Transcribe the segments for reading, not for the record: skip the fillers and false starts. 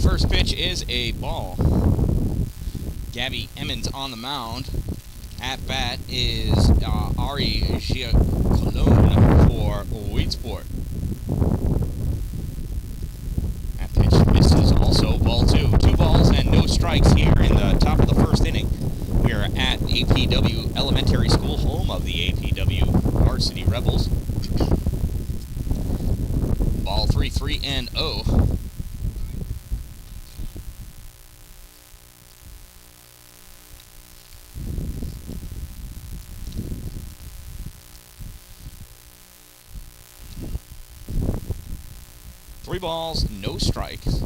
first pitch is a ball. Gabby Emmons on the mound. At bat is Ari Giacolone for Weedsport. That pitch misses also. Ball 2. 2 balls and no strikes here in the top of the first inning. We are at APW Elementary School, home of the APW Varsity Rebels. Ball 3, 3-0. 3 balls, no strikes.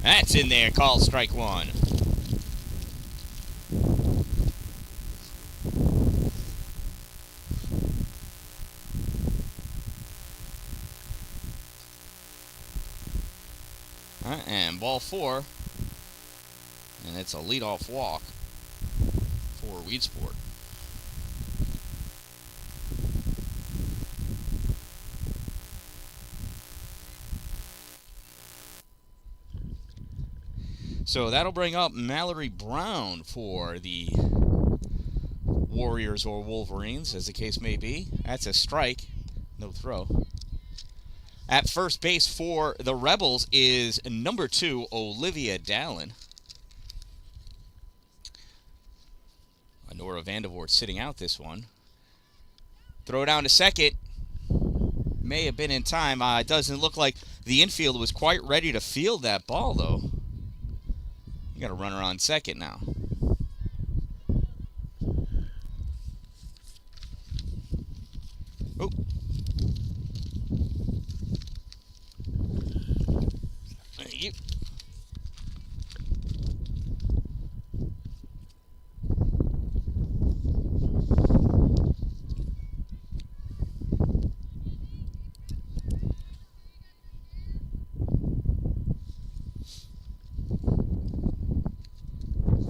That's in there, called strike 1. And ball 4. And it's a leadoff walk for Weedsport. So that'll bring up Mallory Brown for the Warriors or Wolverines, as the case may be. That's a strike. No throw. At first base for the Rebels is number 2, Olivia Dallin. Nora Vandervoort sitting out this one. Throw down to second. May have been in time. It doesn't look like the infield was quite ready to field that ball, though. You got a runner on second now. Oh. Thank you.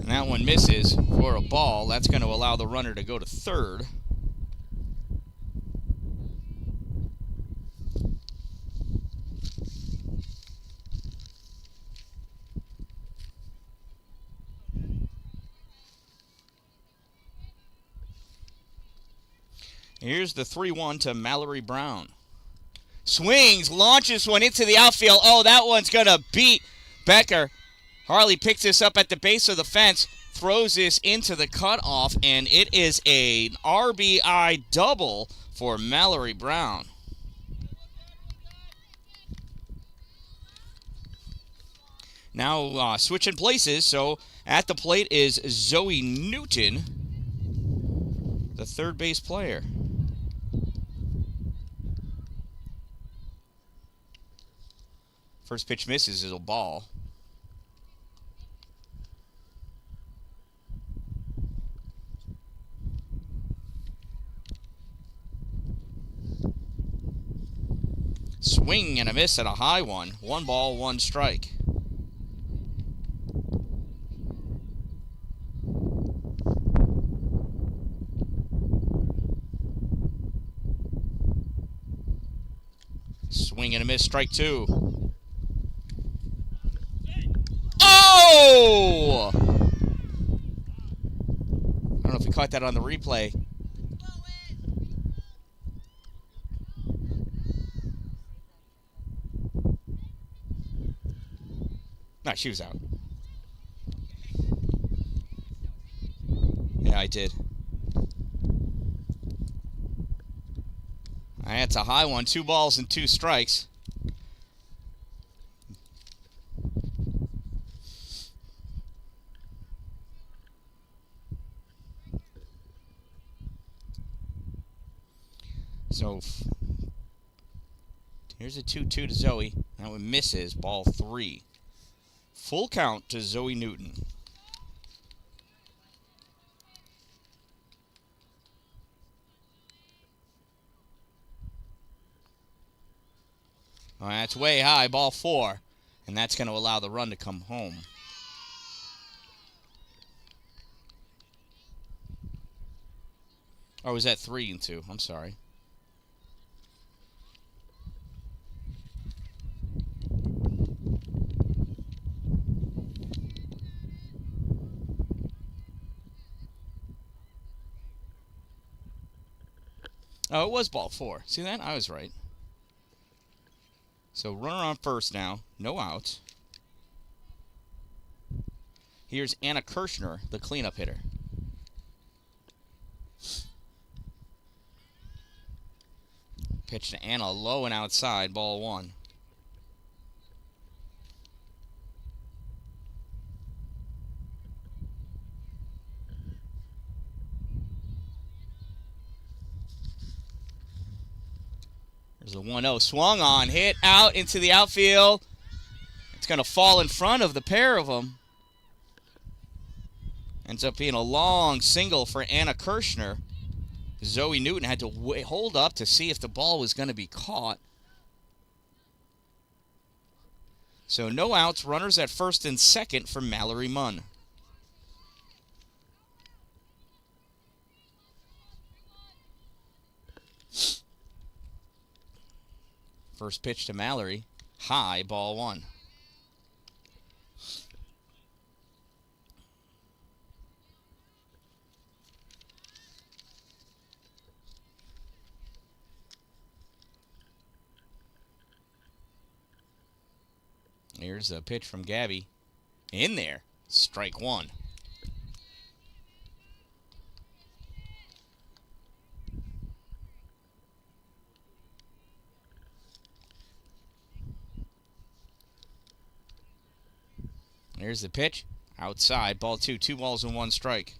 And that one misses for a ball. That's going to allow the runner to go to third. Here's the 3-1 to Mallory Brown. Swings, launches one into the outfield. Oh, that one's going to beat Becker. Harley picks this up at the base of the fence, throws this into the cutoff, and it is an RBI double for Mallory Brown. Now switching places, so at the plate is Zoe Newton, the third base player. First pitch misses is a ball. Swing and a miss at a high one. 1 ball, 1 strike. Swing and a miss, strike 2. Oh! I don't know if we caught that on the replay. No, she was out. Yeah, I did. That's a high one. 2 balls and 2 strikes. So here's a 2-2 to Zoe. That one misses. Ball 3. Full count to Zoe Newton. All right, that's way high. Ball 4. And that's going to allow the run to come home. Or was that 3-2? I'm sorry. Oh, it was ball 4. See that? I was right. So runner on first now. No outs. Here's Anna Kirshner, the cleanup hitter. Pitch to Anna, low and outside, ball 1. There's a 1-0 swung on, hit out into the outfield. It's going to fall in front of the pair of them. Ends up being a long single for Anna Kirshner. Zoe Newton had to hold up to see if the ball was going to be caught. So no outs, runners at first and second for Mallory Munn. First pitch to Mallory, high, ball 1. Here's a pitch from Gabby. In there. Strike 1. Here's the pitch. Outside. Ball 2. 2 balls and 1 strike.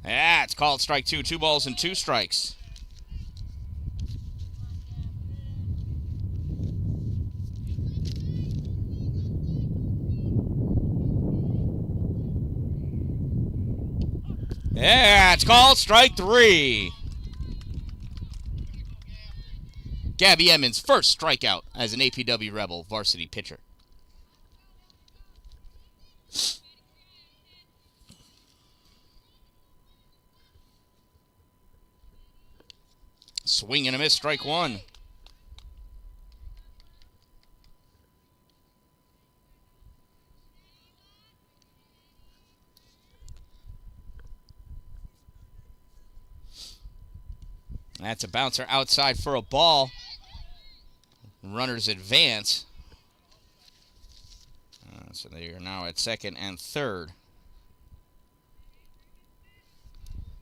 Yeah, it's called strike 2. 2 balls and 2 strikes. Yeah, it's called strike 3. Gabby Emmons' first strikeout as an APW Rebel varsity pitcher. Swing and a miss, strike 1. That's a bouncer outside for a ball. Runners advance. So they are now at second and third.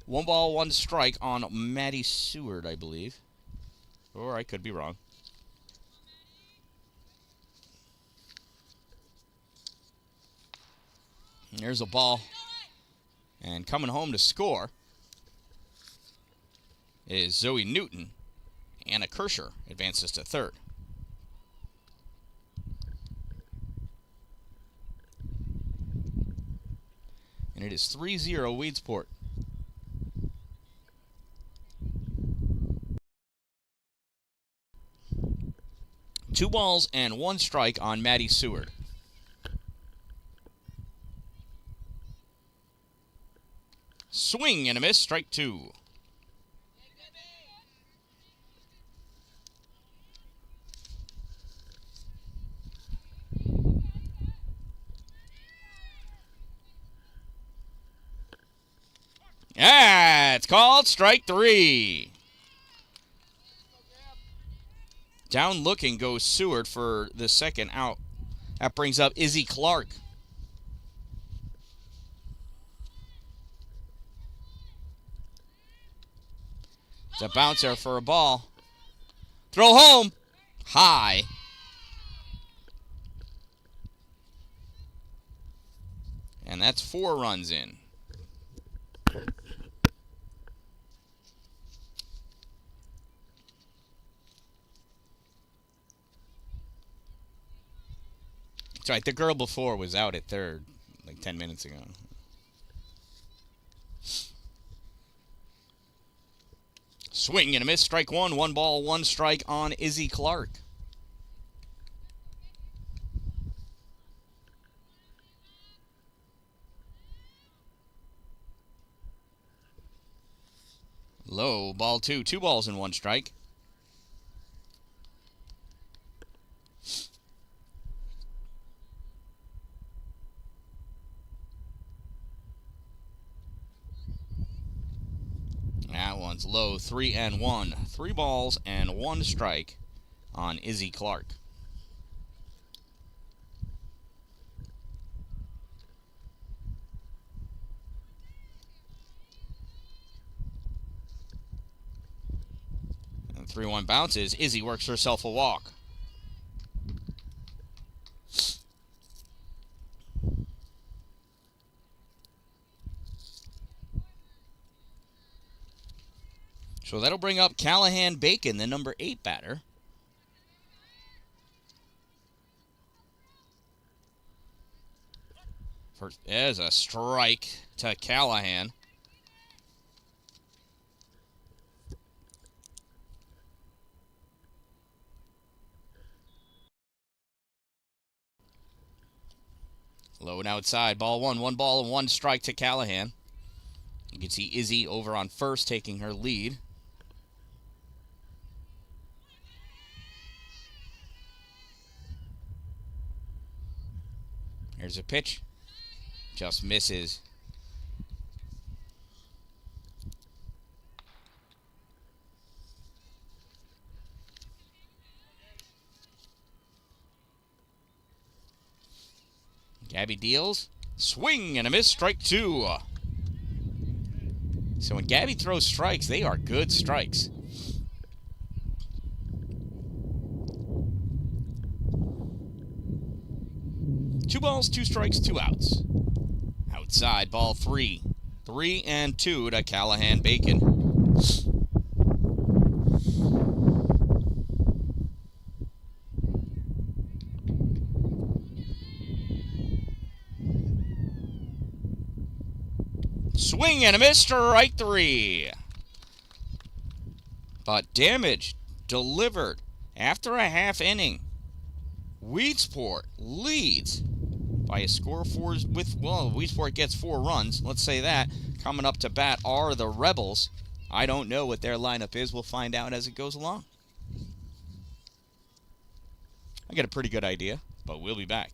1 ball, 1 strike on Maddie Seward, I believe. Or I could be wrong. And there's a ball. And coming home to score is Zoe Newton. Anna Kirshner advances to third. And it is 3-0 Weedsport. Two balls and 1 strike on Maddie Seward. Swing and a miss, strike 2. Yeah, it's called strike 3. Down looking goes Seward for the second out. That brings up Izzy Clark. It's a bouncer for a ball. Throw home. High. And that's 4 runs in. That's right, the girl before was out at third like 10 minutes ago. Swing and a miss, strike 1. 1 ball, 1 strike on Izzy Clark. Low, ball 2. 2 balls and 1 strike. that one's low. 3-1. 3 balls and 1 strike on Izzy Clark. And 3-1 bounces. Izzy works herself a walk. So that'll bring up Callahan Bacon, the number 8 batter. First, there's a strike to Callahan. Low and outside, ball 1. 1 ball and 1 strike to Callahan. You can see Izzy over on first taking her lead. Here's a pitch. Just misses. Gabby deals. Swing and a miss. Strike 2. So when Gabby throws strikes, they are good strikes. Two balls, 2 strikes, 2 outs. Outside, ball 3. 3-2 to Callahan Bacon. Swing and a miss, strike 3. But damage delivered after a half inning. Weedsport leads by a score of 4 Weedsport gets 4 runs. Let's say that. Coming up to bat are the Rebels. I don't know what their lineup is. We'll find out as it goes along. I get a pretty good idea, but we'll be back.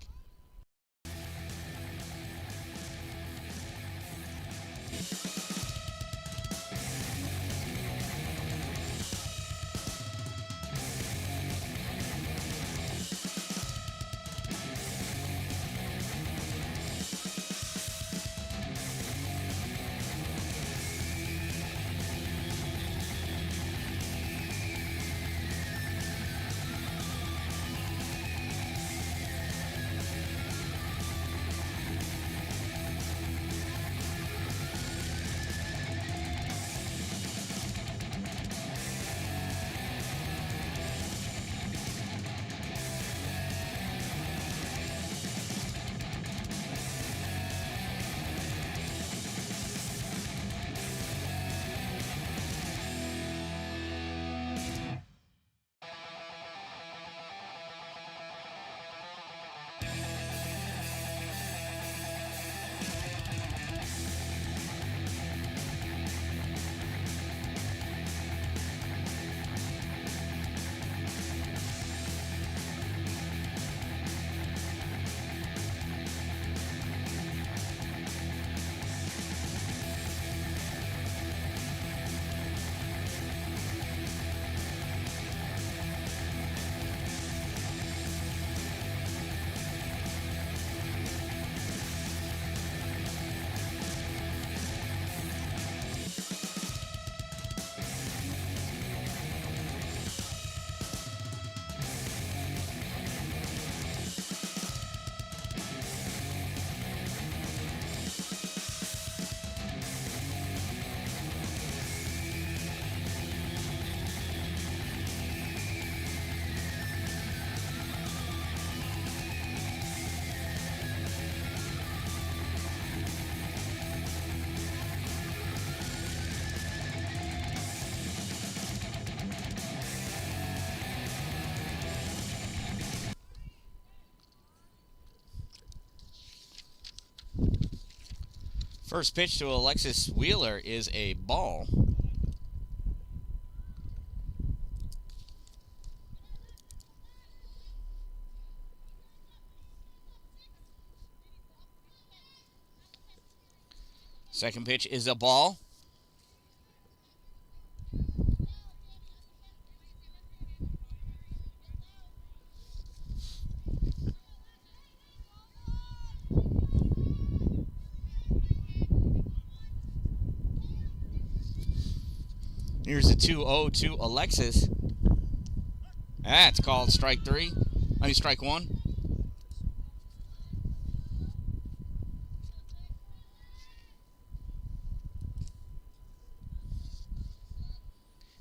First pitch to Alexis Wheeler is a ball. Second pitch is a ball. Here's a 2-0 to Alexis. That's called strike 3. I mean, strike 1.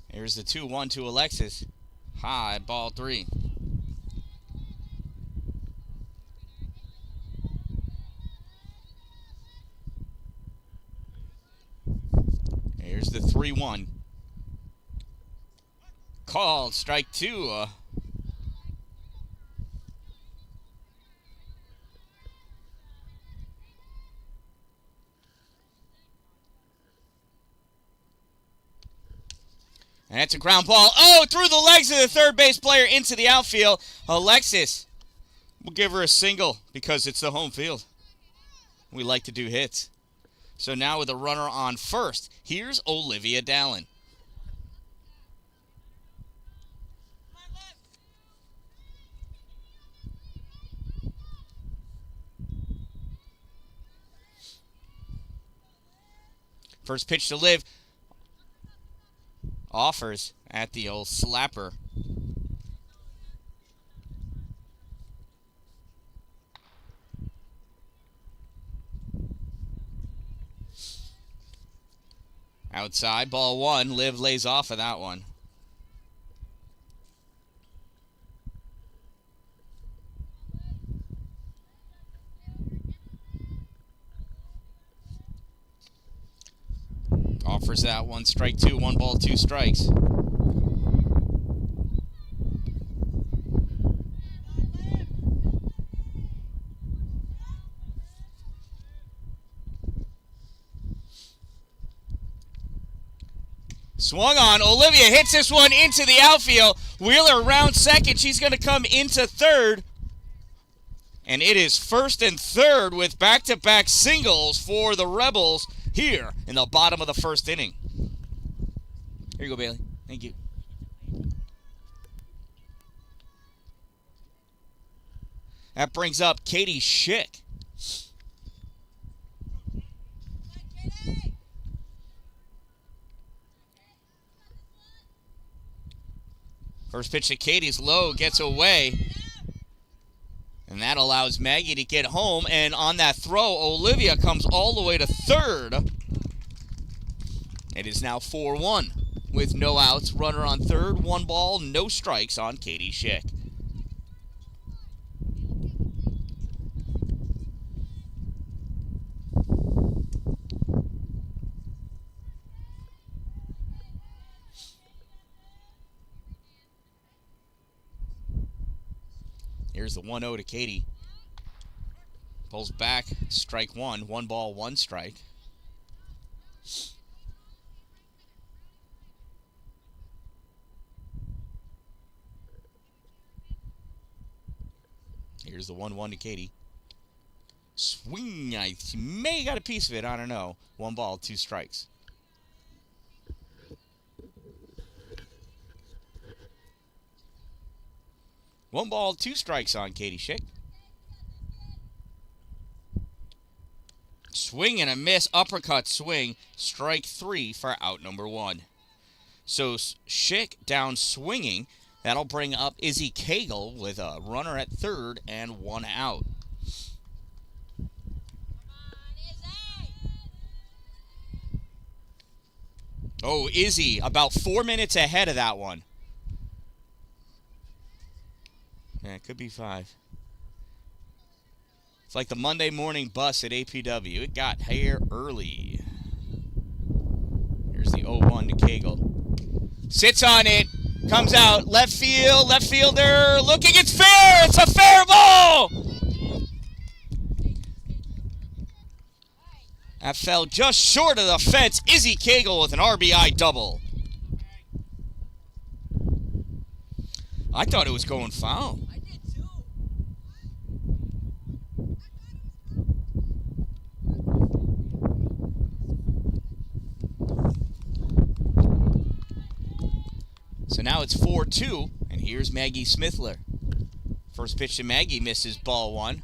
Here's the 2-1 to Alexis. High, ball 3. Here's the 3-1. Called strike 2. And that's a ground ball. Oh, through the legs of the third base player into the outfield. Alexis will give her a single because it's the home field. We like to do hits. So now with a runner on first, here's Olivia Dallin. First pitch to Liv. Offers at the old slapper. Outside, ball 1. Liv lays off of that one. Offers that one, strike 2, 1 ball, 2 strikes. Swung on. Olivia hits this one into the outfield. Wheeler round second. She's going to come into third. And it is first and third with back-to-back singles for the Rebels here in the bottom of the first inning. Here you go, Bailey. Thank you. That brings up Katie Schick. First pitch to Katie's low, gets away. And that allows Maggie to get home. And on that throw, Olivia comes all the way to third. It is now 4-1 with no outs. Runner on third, 1 ball, no strikes on Katie Schick. Here's the 1-0 to Katie. Pulls back, strike 1. 1 ball, 1 strike. Here's the 1-1 to Katie. Swing. I may have got a piece of it. I don't know. 1 ball, 2 strikes. One ball, 2 strikes on Katie Schick. Swing and a miss, uppercut swing, strike 3 for out number 1. So Schick down swinging. That'll bring up Izzy Cagle with a runner at third and 1 out. Oh, Izzy about 4 minutes ahead of that one. Yeah, it could be 5. It's like the Monday morning bus at APW. It got here early. Here's the 0-1 to Cagle. Sits on it. Comes out. Left field. Left fielder looking. It's fair. It's a fair ball. That fell just short of the fence. Izzy Cagle with an RBI double. I thought it was going foul. So now it's 4-2, and here's Maggie Smithler. First pitch to Maggie misses, ball one.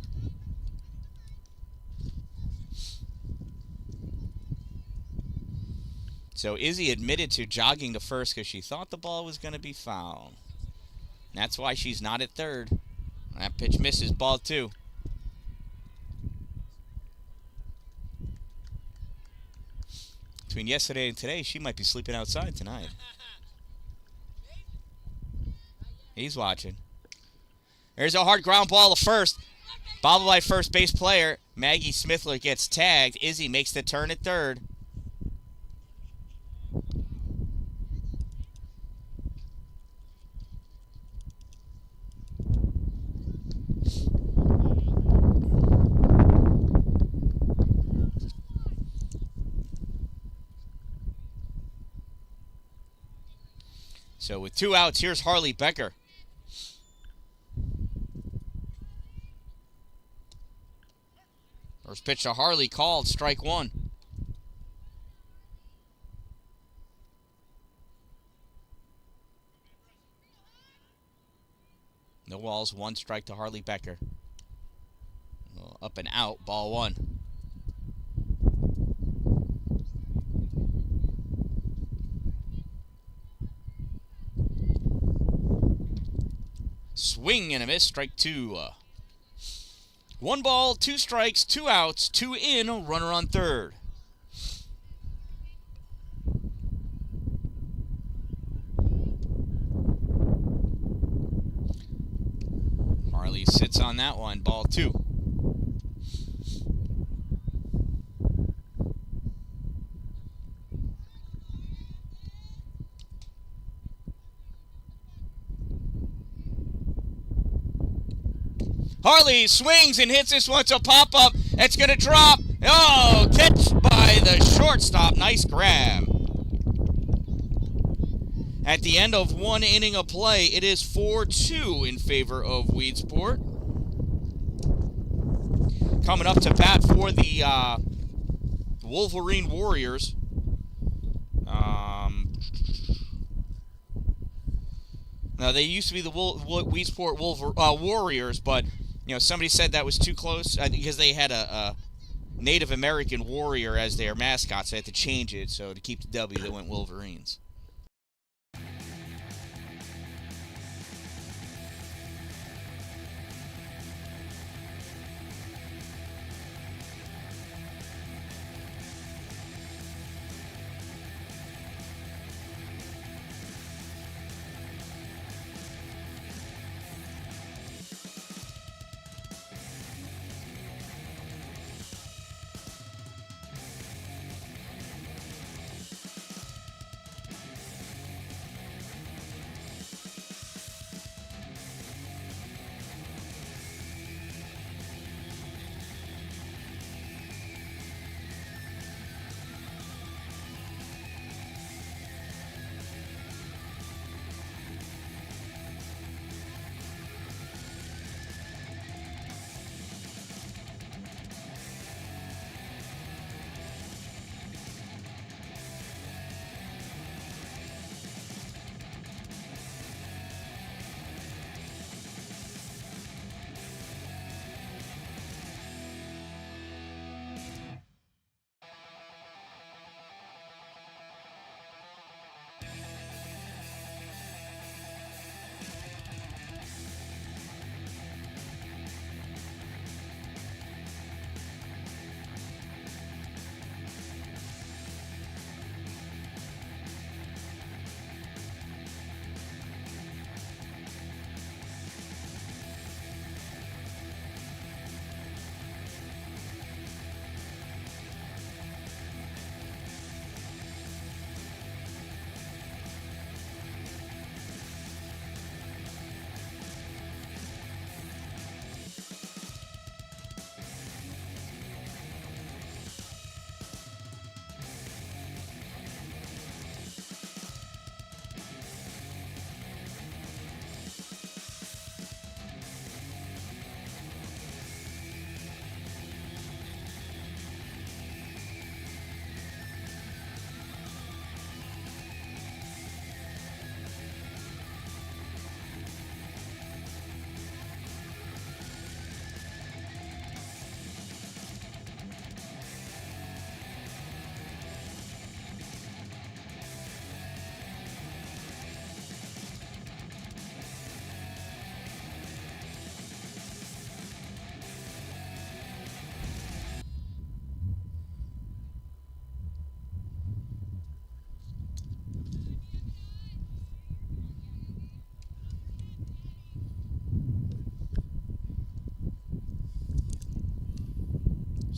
So Izzy admitted to jogging to first because she thought the ball was going to be foul. That's why she's not at third. That pitch misses, ball two. Between yesterday and today, she might be sleeping outside tonight. He's watching. There's a hard ground ball to first. Bobbled by first base player. Maggie Smithler gets tagged. Izzy makes the turn at third. So with 2 outs, here's Harley Becker. First pitch to Harley called, strike one. No walls, 1 strike to Harley Becker. Up and out, ball one. Swing and a miss, strike two. 1 ball, 2 strikes, 2 outs, 2 in, a runner on third. Harley sits on that one, ball 2. Harley swings and hits this one to pop up. It's going to drop. Oh, catch by the shortstop. Nice grab. At the end of 1 inning of play, it is 4-2 in favor of Weedsport. Coming up to bat for the Wolverine Warriors. Now, they used to be the Weedsport Warriors, but somebody said that was too close because they had a Native American warrior as their mascot, so they had to change it. So to keep the W, they went Wolverines.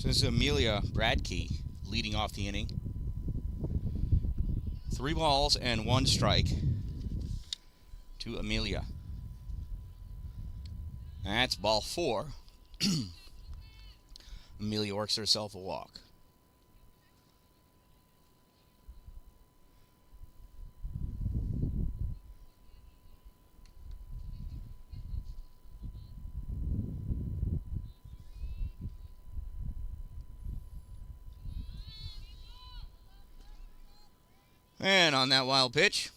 So this is Amelia Bradkey leading off the inning. 3 balls and 1 strike to Amelia. That's ball 4. Amelia works herself a walk. And on that wild pitch,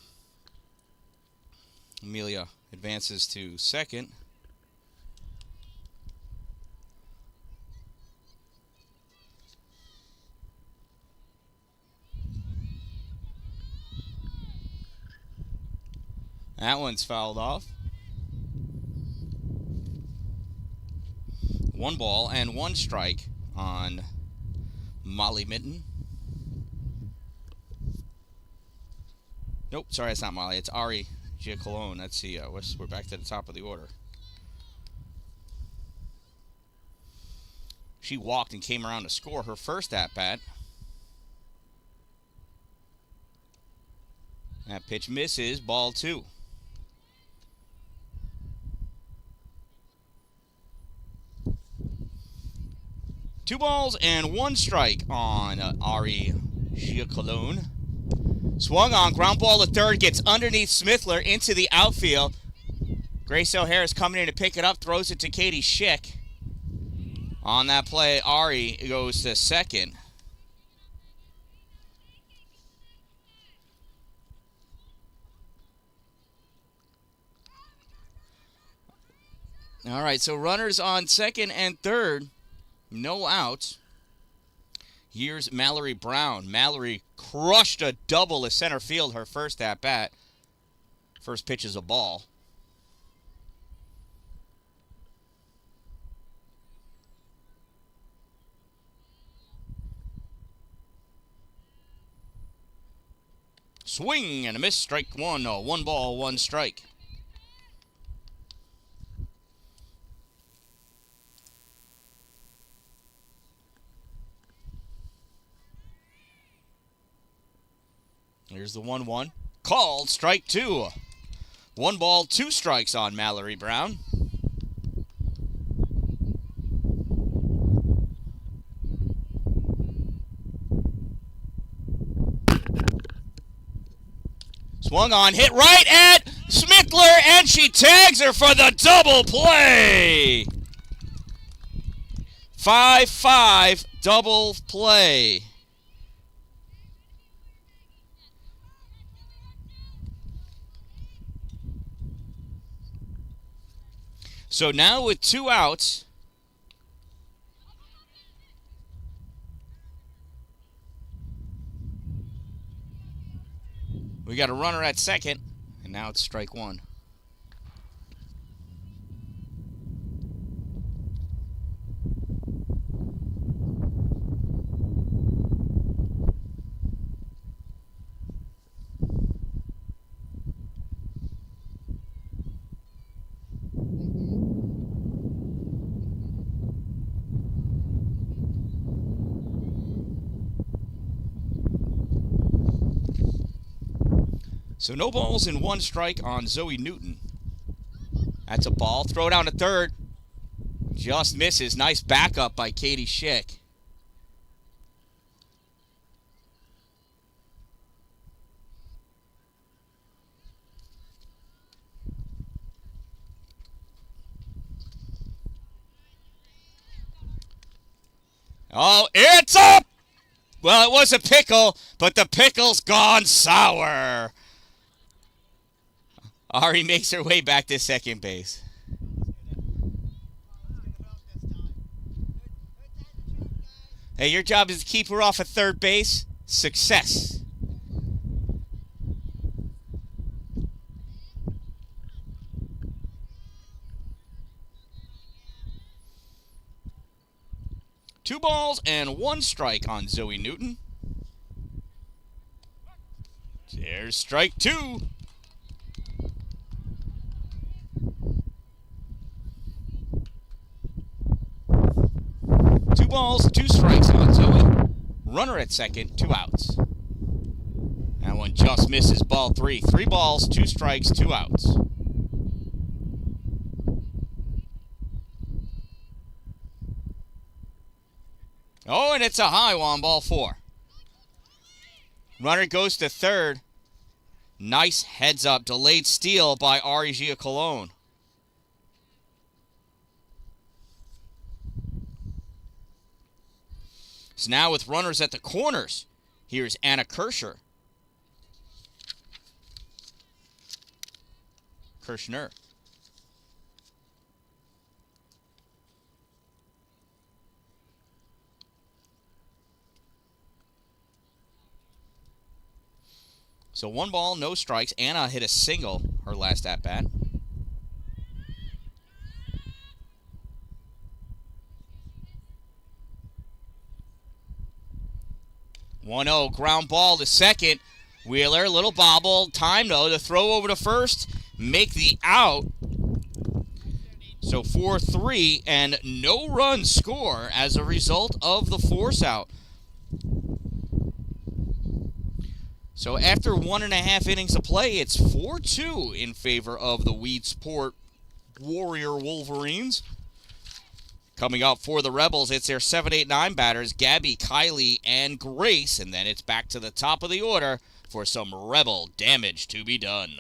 Amelia advances to second. That one's fouled off. 1 ball and 1 strike on Molly Mitten. Nope, sorry, it's not Molly. It's Ari Giacalone. Let's see. We're back to the top of the order. She walked and came around to score her first at-bat. That pitch misses. Ball 2. Two balls and 1 strike on Ari Giacalone. Swung on, ground ball to third, gets underneath Smithler into the outfield. Grace O'Hare is coming in to pick it up, throws it to Katie Schick. On that play, Ari goes to second. All right, so runners on second and third, no outs. Here's Mallory Brown. Mallory crushed a double to center field her first at-bat. First pitch is a ball. Swing and a miss, strike 1. No, 1 ball, 1 strike. Here's the 1-1. Called, strike 2. 1 ball, 2 strikes on Mallory Brown. Swung on, hit right at Smithler, and she tags her for the double play. 5-5 double play. So now with 2 outs, we got a runner at second, and now it's strike 1. So no balls and 1 strike on Zoe Newton. That's a ball. Throw down to third. Just misses. Nice backup by Katie Schick. Oh, it's up! Well, it was a pickle, but the pickle's gone sour. Ari makes her way back to second base. Hey, your job is to keep her off of third base. Success. Two balls and 1 strike on Zoe Newton. There's strike 2. Two balls, 2 strikes. runner at second, 2 outs. That one just misses, ball 3. 3 balls, 2 strikes, 2 outs. Oh, and it's a high one, ball 4. Runner goes to third. Nice heads-up, delayed steal by Ari Giacolone. So now with runners at the corners, here's Anna Kirschner. So 1 ball, no strikes. Anna hit a single her last at-bat. 1-0, ground ball to second. Wheeler, little bobble. Time, though, to throw over to first. Make the out. So 4-3, and no run score as a result of the force out. So after 1.5 innings of play, it's 4-2 in favor of the Weedsport Warrior Wolverines. Coming up for the Rebels, it's their 7, 8, 9 batters, Gabby, Kylie, and Grace. And then it's back to the top of the order for some Rebel damage to be done.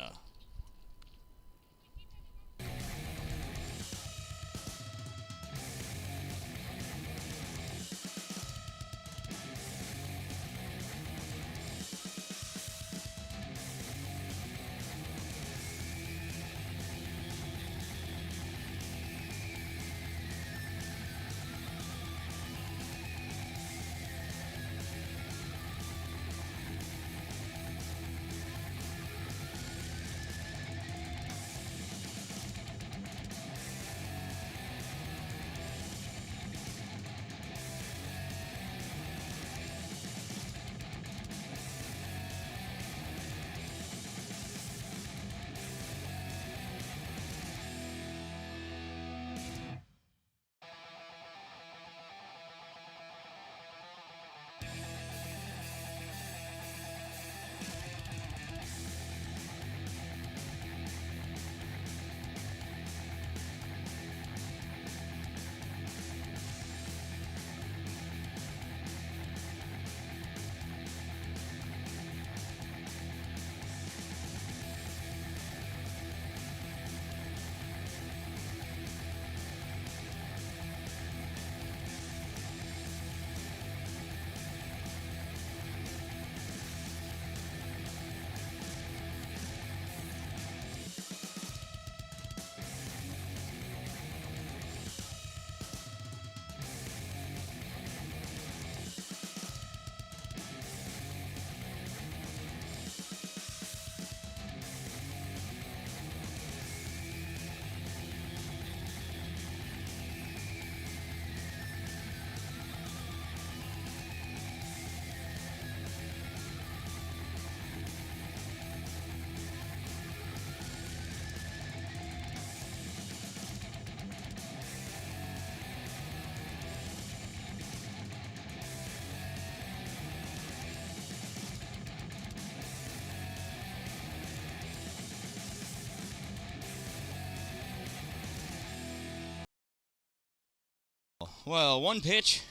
Well, 1 pitch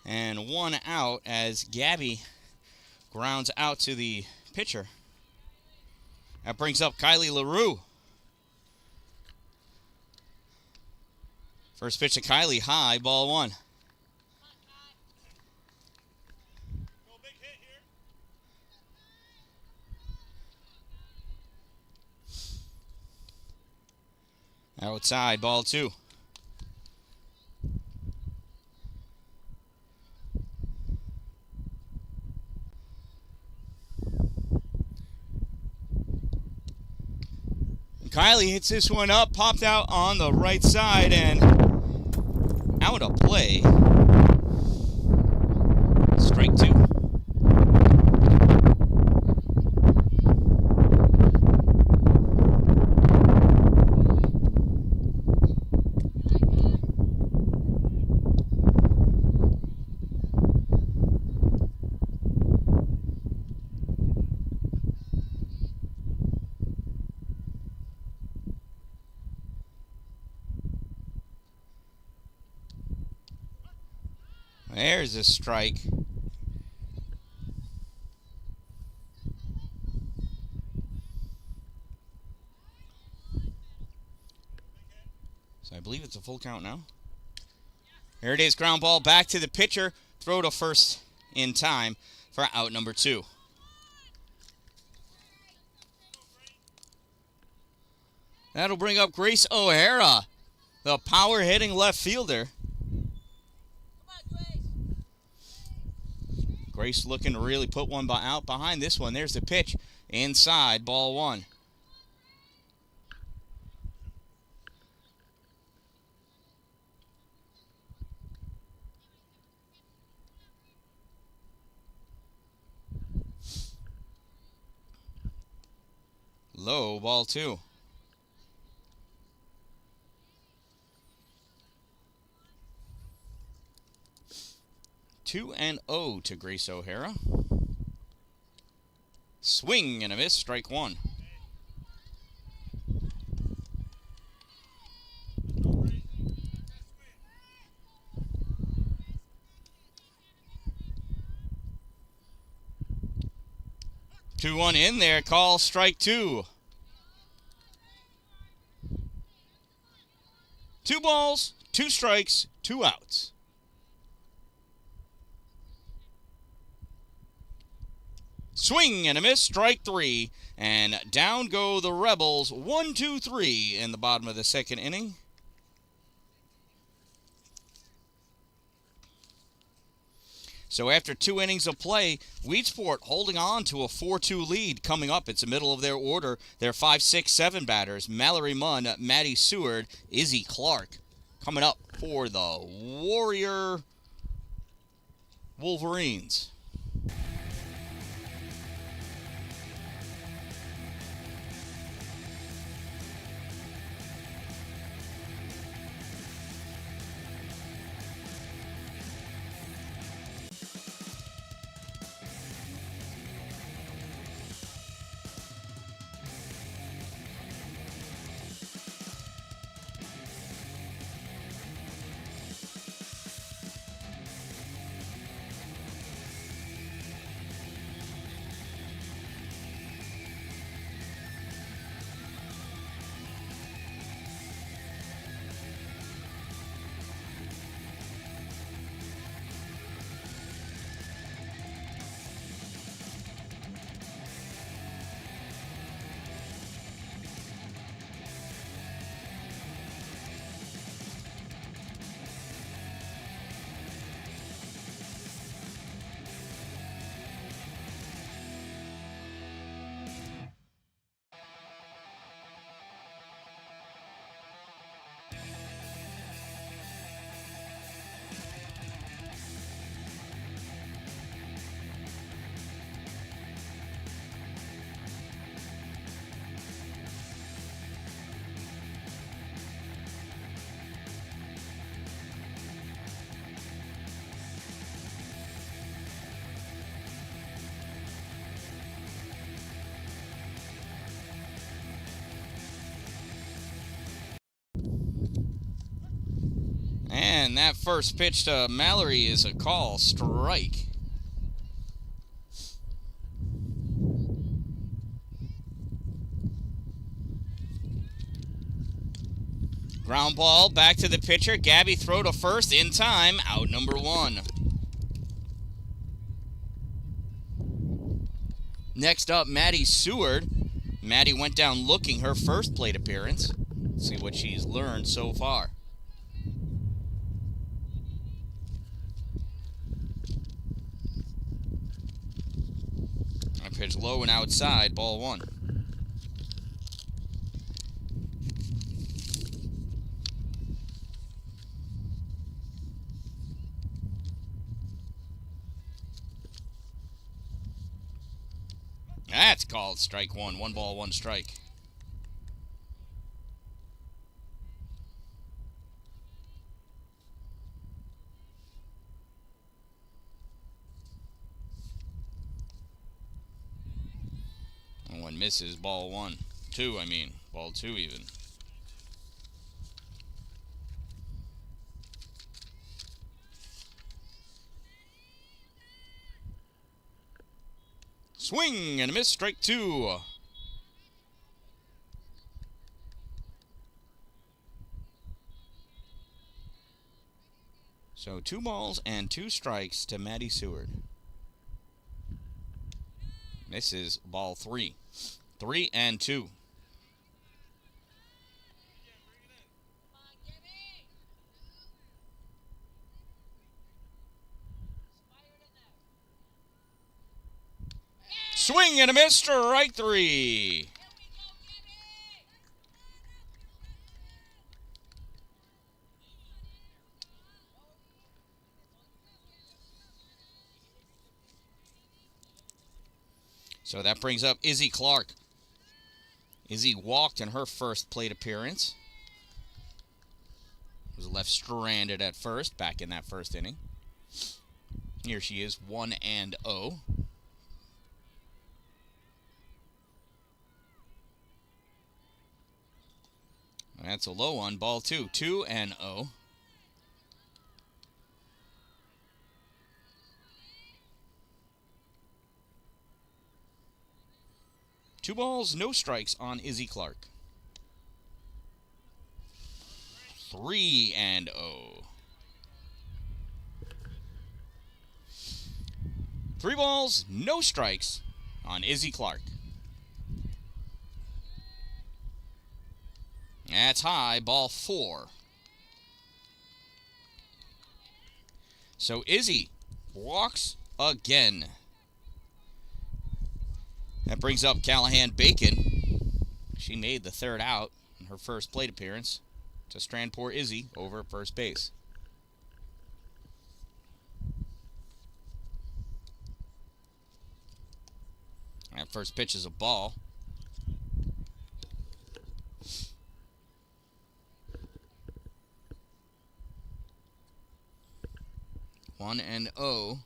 and 1 out as Gabby grounds out to the pitcher. That brings up Kylie LaRue. First pitch to Kylie, high, ball 1. Outside, ball 2. Kylie hits this one up, popped out on the right side, and out of play. Strike 2. There's a strike. So I believe it's a full count now. There it is, ground ball back to the pitcher. Throw to first in time for out number 2. That'll bring up Grace O'Hara, the power-hitting left fielder. Grace looking to really put one out behind this one. There's the pitch. Inside, ball 1. Low, ball 2. 2-0 to Grace O'Hara. Swing and a miss, strike 1. Two one in there, call strike 2. 2 balls, 2 strikes, 2 outs. Swing and a miss, strike 3. And down go the Rebels, 1-2-3 in the bottom of the 2nd inning. So after 2 innings of play, Weedsport holding on to a 4-2 lead. Coming up, it's the middle of their order. Their 5, 6, 7 batters, Mallory Munn, Maddie Seward, Izzy Clark. Coming up for the Warrior Wolverines. And that first pitch to Mallory is a call strike. Ground ball back to the pitcher. Gabby throw to first in time. Out number 1. Next up, Maddie Seward. Maddie went down looking her first plate appearance. Let's see what she's learned so far. I pitch low and outside, ball 1. That's called strike 1. 1 ball, 1 strike. And 1 misses, ball 1. 2, I mean. Ball 2 even. Swing and a miss, strike 2. So 2 balls and 2 strikes to Maddie Seward. This is ball 3. 3 and 2. Swing and a miss, strike 3. So that brings up Izzy Clark. Izzy walked in her first plate appearance. Was left stranded at first, back in that first inning. Here she is, 1 and 0. That's a low one, ball 2. 2 and 0. Two balls, no strikes on Izzy Clark. 3 and 0. 3 balls, no strikes on Izzy Clark. That's high, ball 4. So Izzy walks again. That brings up Callahan Bacon. She made the 3rd out in her first plate appearance to strand poor Izzy over at first base. That first pitch is a ball. One and 0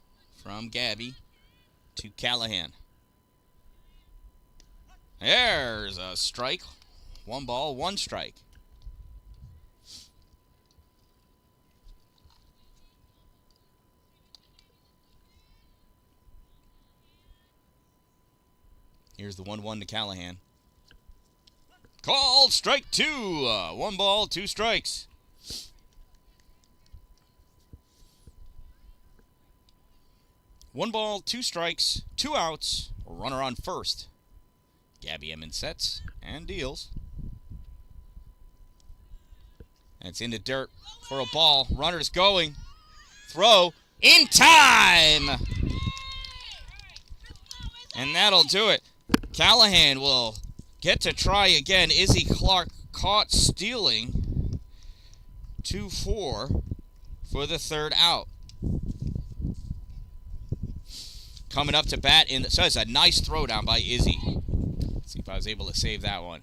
from Gabby to Callahan. There's a strike. 1 ball, 1 strike. Here's the 1-1 to Callahan. Called strike 2. 1 ball, 2 strikes. One ball, 2 strikes, 2 outs, a runner on first. Gabby Emmons sets and deals. That's into dirt for a ball. Runner's going. Throw in time. And that'll do it. Callahan will get to try again. Izzy Clark caught stealing. 2-4 for the 3rd out. Coming up to bat in the, so it's a nice throw down by Izzy. Let's see if I was able to save that one.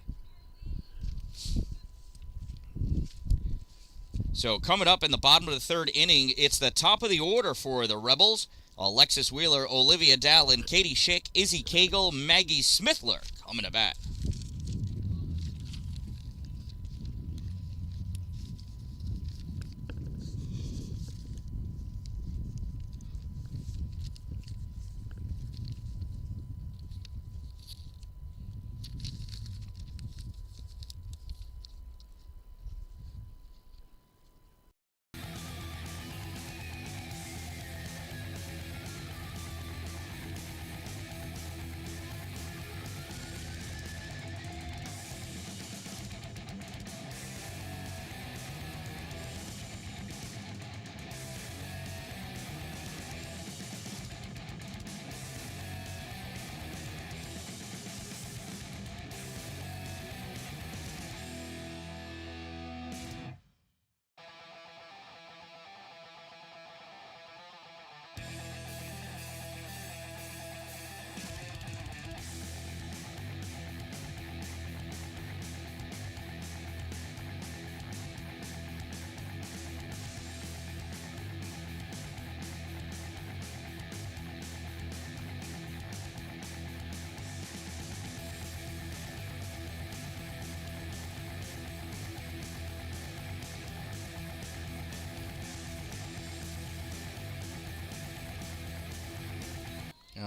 So coming up in the bottom of the 3rd inning, it's the top of the order for the Rebels. Alexis Wheeler, Olivia Dallin, Katie Schick, Izzy Cagle, Maggie Smithler coming to bat.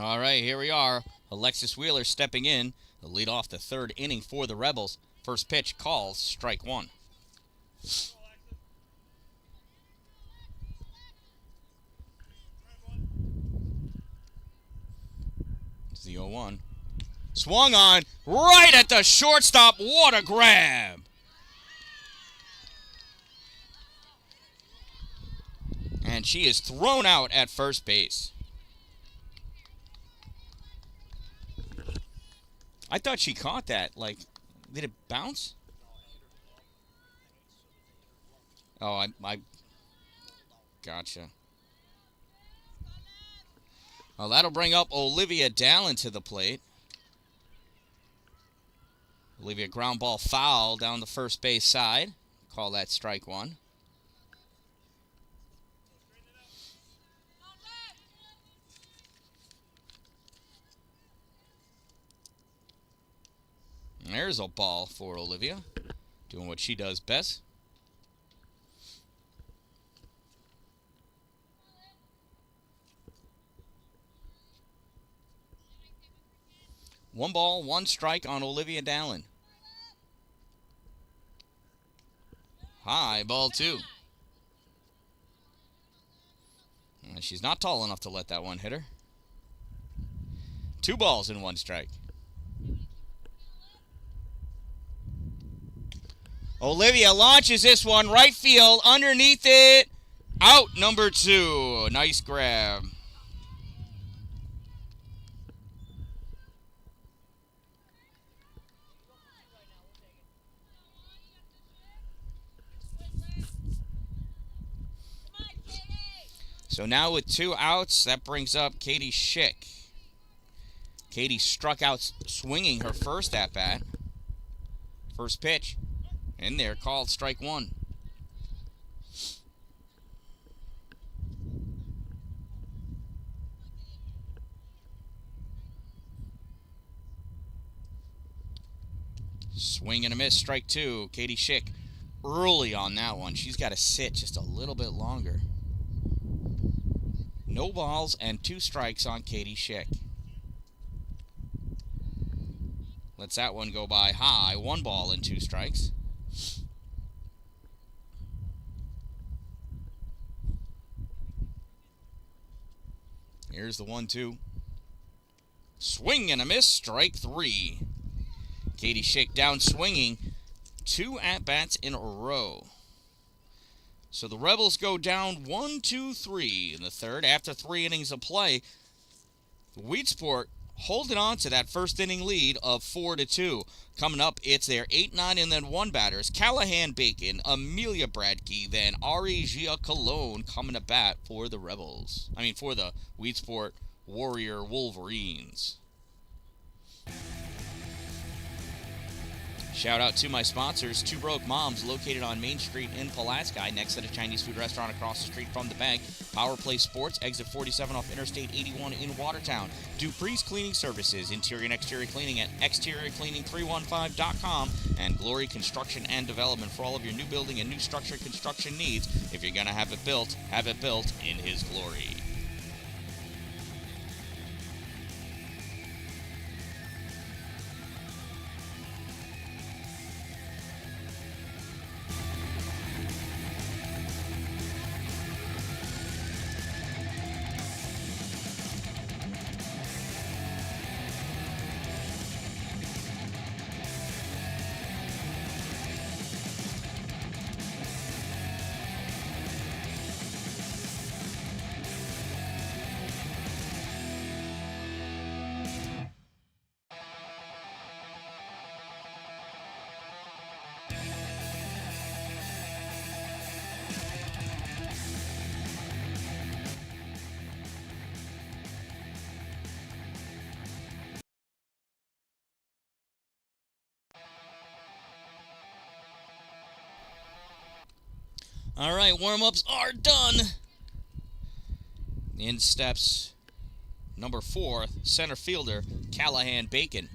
All right, here we are. Alexis Wheeler stepping in to lead off the third inning for the Rebels. First pitch calls strike one. It's the 0-1. Swung on right at the shortstop. What a grab. And she is thrown out at first base. I thought she caught that. Like, did it bounce? Oh, I gotcha. Well, that'll bring up Olivia Dalin to the plate. Olivia ground ball foul down the first base side. Call that strike one. And there's a ball for Olivia, doing what she does best. One ball, one strike on Olivia Dalin. High, ball two. And she's not tall enough to let that one hit her. 2 balls and 1 strike. Olivia launches this one, right field, underneath it. Out, number 2. Nice grab. So now with 2 outs, that brings up Katie Schick. Katie struck out swinging her first at-bat. First pitch. In there, called strike one. Swing and a miss, strike two. Katie Schick early on that one. She's got to sit just a little bit longer. No balls and 2 strikes on Katie Schick. Lets that one go by high. 1 ball and 2 strikes. Here's the 1-2. Swing and a miss, strike 3. Katie Schick down swinging 2 at-bats in a row. So the Rebels go down 1-2-3 in the third after 3 innings of play. Weedsport holding on to that first inning lead of 4-2. Coming up, it's their 8, 9, and then 1 batters. Callahan Bacon, Amelia Bradkey, then Ari Gia Cologne coming to bat for the Rebels. I mean, for the Weedsport Warrior Wolverines. Shout out to my sponsors, Two Broke Moms, located on Main Street in Pulaski, next to the Chinese food restaurant across the street from the bank. Power Play Sports, exit 47 off Interstate 81 in Watertown. Dupree's Cleaning Services, interior and exterior cleaning at exteriorcleaning315.com. And Glory Construction and Development for all of your new building and new structure construction needs. If you're going to have it built in His glory. All right, warm-ups are done. In steps number 4, center fielder Callahan Bacon.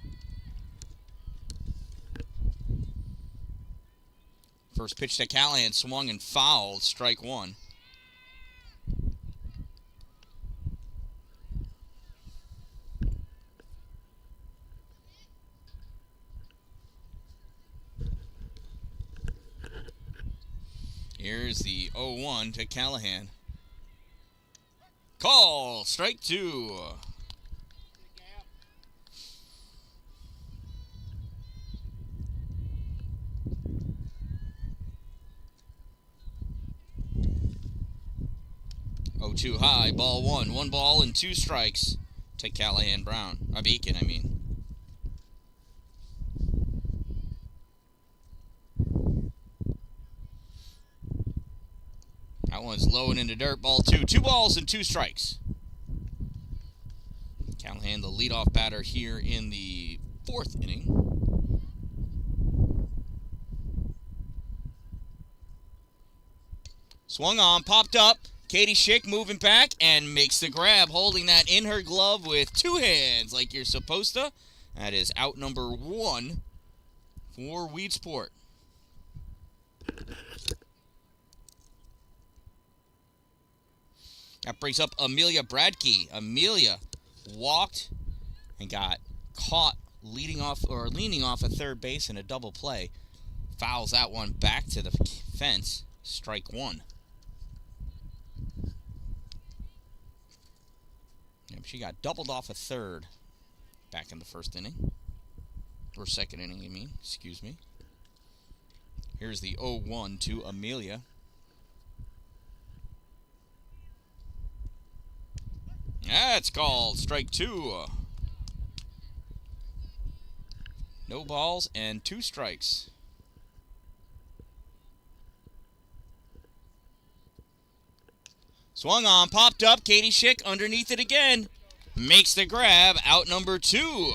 First pitch to Callahan, swung and fouled, strike 1. Here's the 0-1 to Callahan. Call, strike 2. Oh, too high, ball 1. 1 ball and 2 strikes to Callahan Brown. Beacon, I mean. That one's low and in the dirt. Ball 2. 2 balls and 2 strikes. Callahan, the leadoff batter here in the 4th inning. Swung on, popped up. Katie Schick moving back and makes the grab, holding that in her glove with 2 hands like you're supposed to. That is out number 1 for Weedsport. That brings up Amelia Bradkey. Amelia walked and got caught leaning off a third base in a double play. Fouls that one back to the fence. Strike 1. She got doubled off a third back in the 1st inning. Or 2nd inning, I mean. Excuse me. Here's the 0-1 to Amelia. That's called strike 2. No balls and 2 strikes. Swung on, popped up. Katie Schick underneath it again. Makes the grab. Out number 2.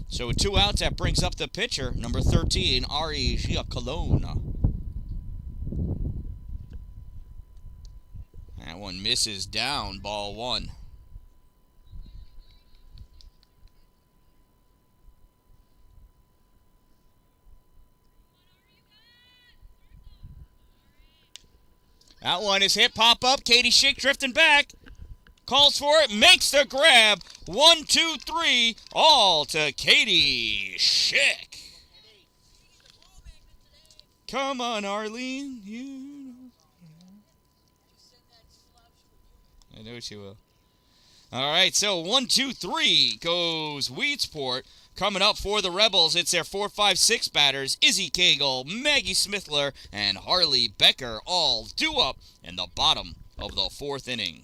So with 2 outs, that brings up the pitcher, number 13, Ari Giacolone. That one misses down, ball 1. That one is hit, pop up. Katie Schick drifting back. Calls for it, makes the grab. 1, 2, 3, all to Katie Schick. Come on, Arlene. I know she will. All right, so 1, 2, 3 goes Weedsport. Coming up for the Rebels, it's their 4, 5, 6 batters. Izzy Cagle, Maggie Smithler, and Harley Becker all due up in the bottom of the 4th inning.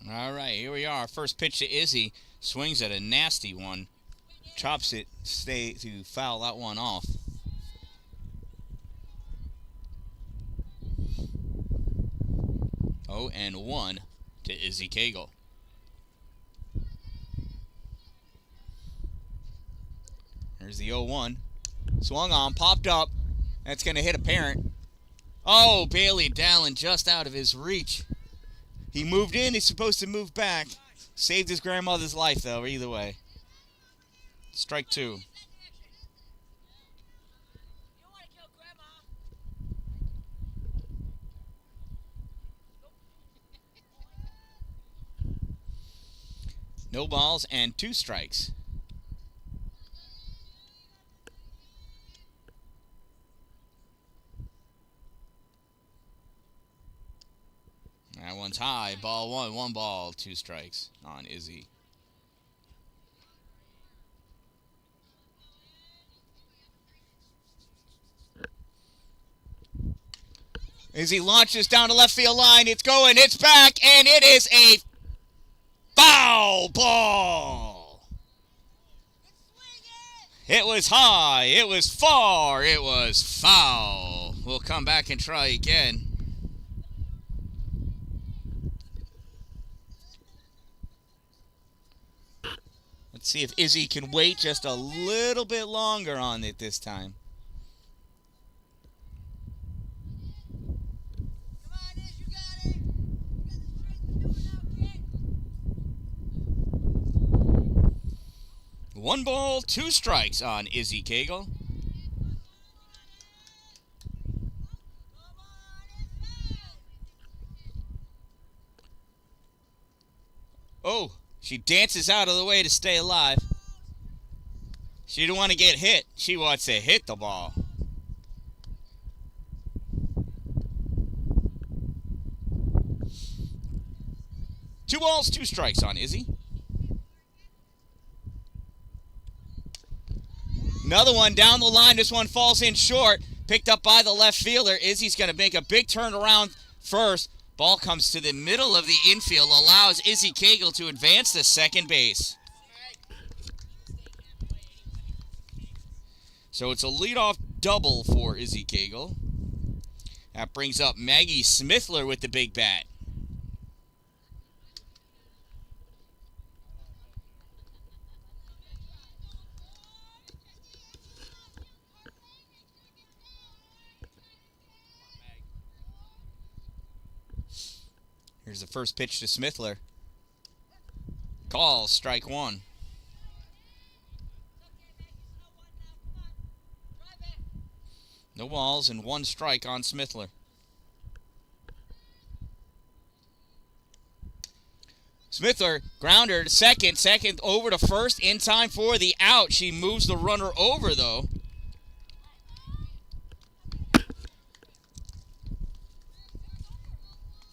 All right, here we are. First pitch to Izzy. Swings at a nasty one. Chops it to foul that one off. Oh, and 1 to Izzy Cagle. There's the 0-1. Swung on, popped up. That's going to hit a parent. Oh, Dan-Dalin just out of his reach. He moved in. He's supposed to move back. Saved his grandmother's life, though, either way. Strike 2. No balls and 2 strikes. That one's high. Ball 1. 1 ball, 2 strikes on Izzy. Izzy launches down the left field line. It's going. It's back. And it is a foul ball. It was high. It was far. It was foul. We'll come back and try again. Let's see if Izzy can wait just a little bit longer on it this time. Come on, Iz, you got it. You got the strength to do it now, kid. 1 ball, 2 strikes on Izzy Cagle. Oh, she dances out of the way to stay alive. She didn't want to get hit. She wants to hit the ball. Two balls, 2 strikes on Izzy. Another one down the line. This one falls in short. Picked up by the left fielder. Izzy's going to make a big turnaround first. Ball comes to the middle of the infield. Allows Izzy Cagle to advance to second base. So it's a leadoff double for Izzy Cagle. That brings up Maggie Smithler with the big bat. Here's the first pitch to Smithler. Call, strike 1. No balls and 1 strike on Smithler. Smithler, grounder to second. Second over to first in time for the out. She moves the runner over, though.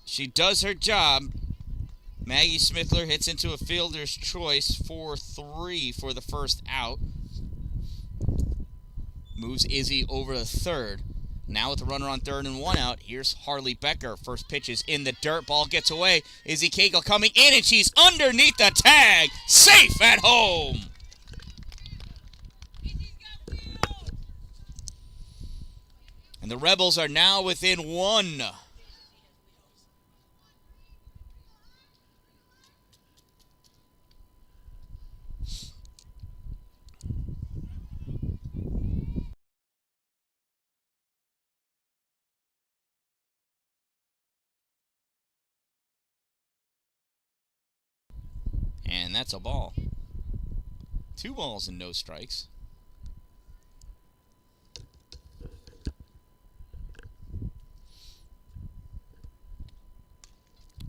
She does her job. Maggie Smithler hits into a fielder's choice for 3 for the first out. Moves Izzy over to third. Now with the runner on third and 1 out, here's Harley Becker. First pitch is in the dirt. Ball gets away. Izzy Cagle coming in, and she's underneath the tag. Safe at home. And the Rebels are now within 1. And that's a ball. 2 balls and no strikes.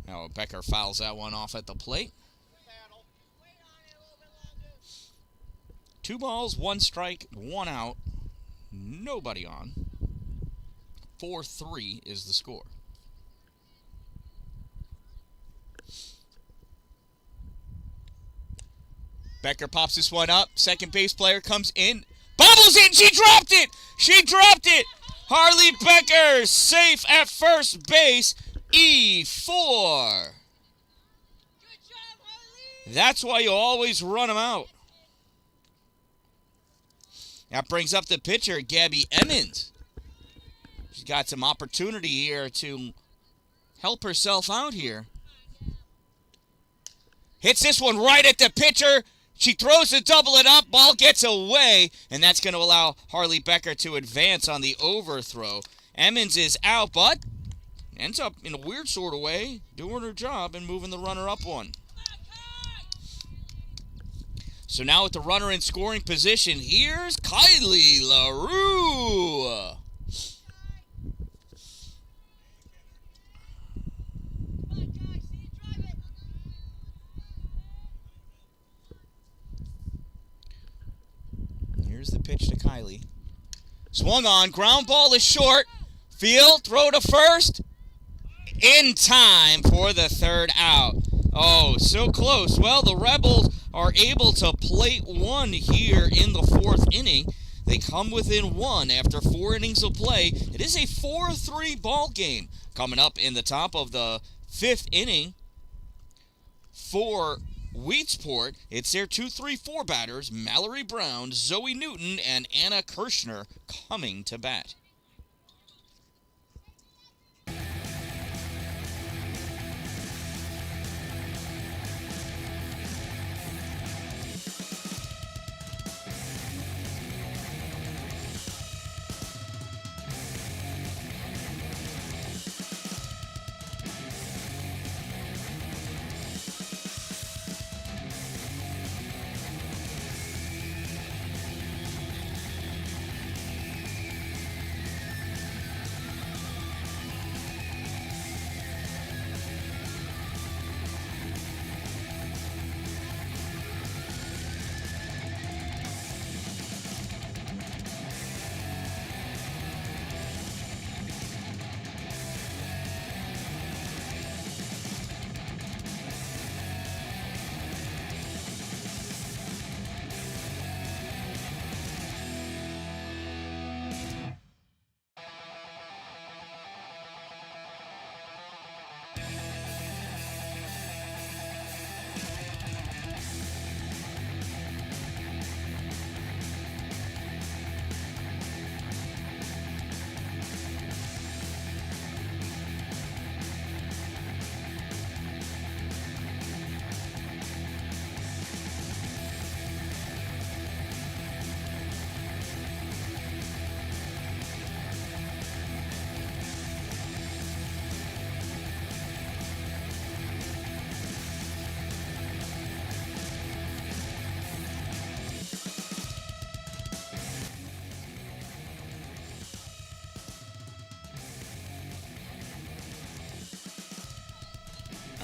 Now Becker fouls that one off at the plate. 2 balls, 1 strike, 1 out. Nobody on. 4-3 is the score. Becker pops this one up. Second base player comes in. Bobbles in. She dropped it. She dropped it. Harley Becker safe at first base. E4. Good job, Harley. That's why you always run them out. That brings up the pitcher, Gabby Emmons. She's got some opportunity here to help herself out here. Hits this one right at the pitcher. She throws to double it up. Ball gets away, and that's going to allow Harley Becker to advance on the overthrow. Emmons is out, but ends up in a weird sort of way doing her job and moving the runner up one. So now with the runner in scoring position, here's Kylie LaRue. Here's the pitch to Kylie. Swung on, ground ball is short. Field, throw to first. In time for the third out. Oh, so close. Well, the Rebels are able to plate one here in the fourth inning. They come within one after 4 innings of play. It is a 4-3 ball game coming up in the top of the fifth inning for Weedsport. It's their 2-3-4 batters, Mallory Brown, Zoe Newton, and Anna Kirshner coming to bat.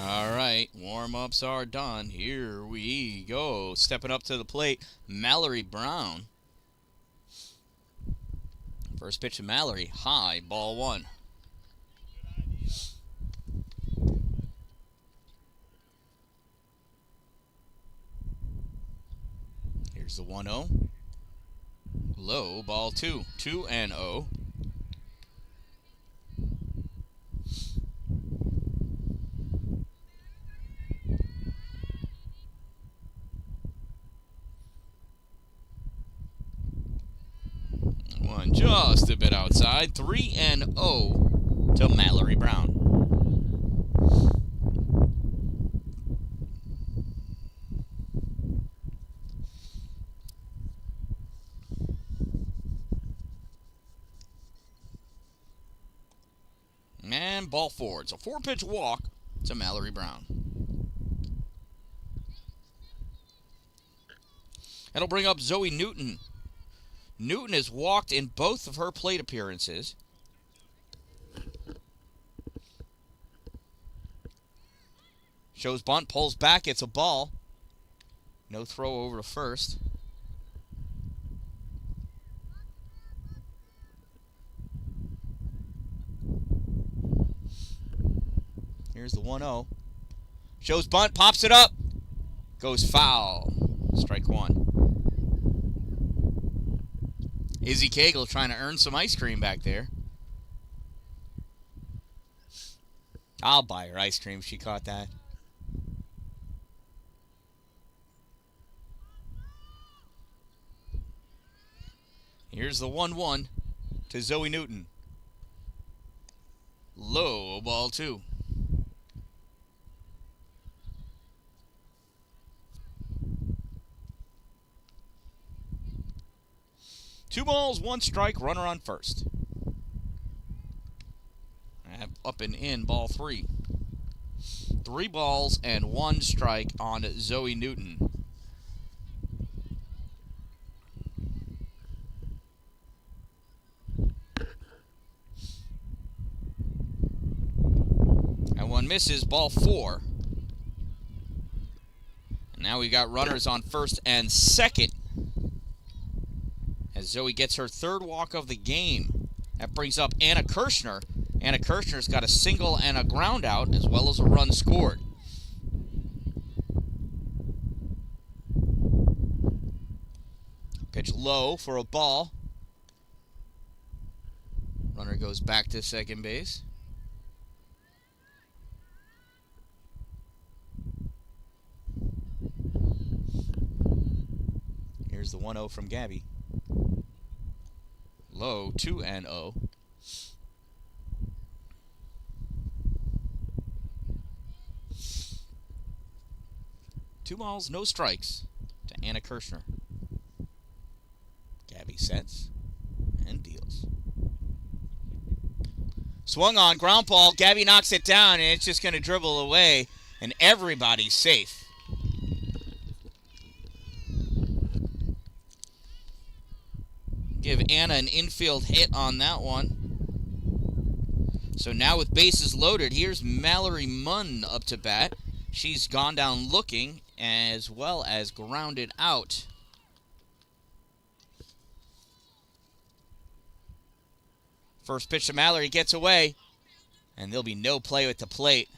All right, warm-ups are done. Here we go. Stepping up to the plate, Mallory Brown. First pitch to Mallory, high, ball one. Here's the 1-0. Low, ball two. 2-0. One just a bit outside. 3-0 to Mallory Brown. And ball four. It's a 4-pitch walk to Mallory Brown. That'll bring up Zoe Newton. Newton has walked in both of her plate appearances. Shows bunt, pulls back, it's a ball. No throw over to first. Here's the 1-0. Shows bunt, pops it up. Goes foul. Strike one. Izzy Cagle trying to earn some ice cream back there. I'll buy her ice cream if she caught that. Here's the 1-1 to Zoe Newton. Low, ball two. 2 balls, 1 strike, runner on first. Up and in, ball 3. 3 balls and 1 strike on Zoe Newton. And 1 misses, ball 4. And now we got runners on first and second as Zoe gets her 3rd walk of the game. That brings up Anna Kirshner. Anna Kirshner's got a single and a ground out, as well as a run scored. Pitch low for a ball. Runner goes back to second base. Here's the 1-0 from Gabby. Low, 2-0. 2 balls, no strikes to Anna Kirshner. Gabby sets and deals. Swung on, ground ball. Gabby knocks it down, and it's just going to dribble away, and everybody's safe. Give Anna an infield hit on that one. So now with bases loaded, here's Mallory Munn up to bat. She's gone down looking as well as grounded out. First pitch to Mallory gets away, and there'll be no play at the plate.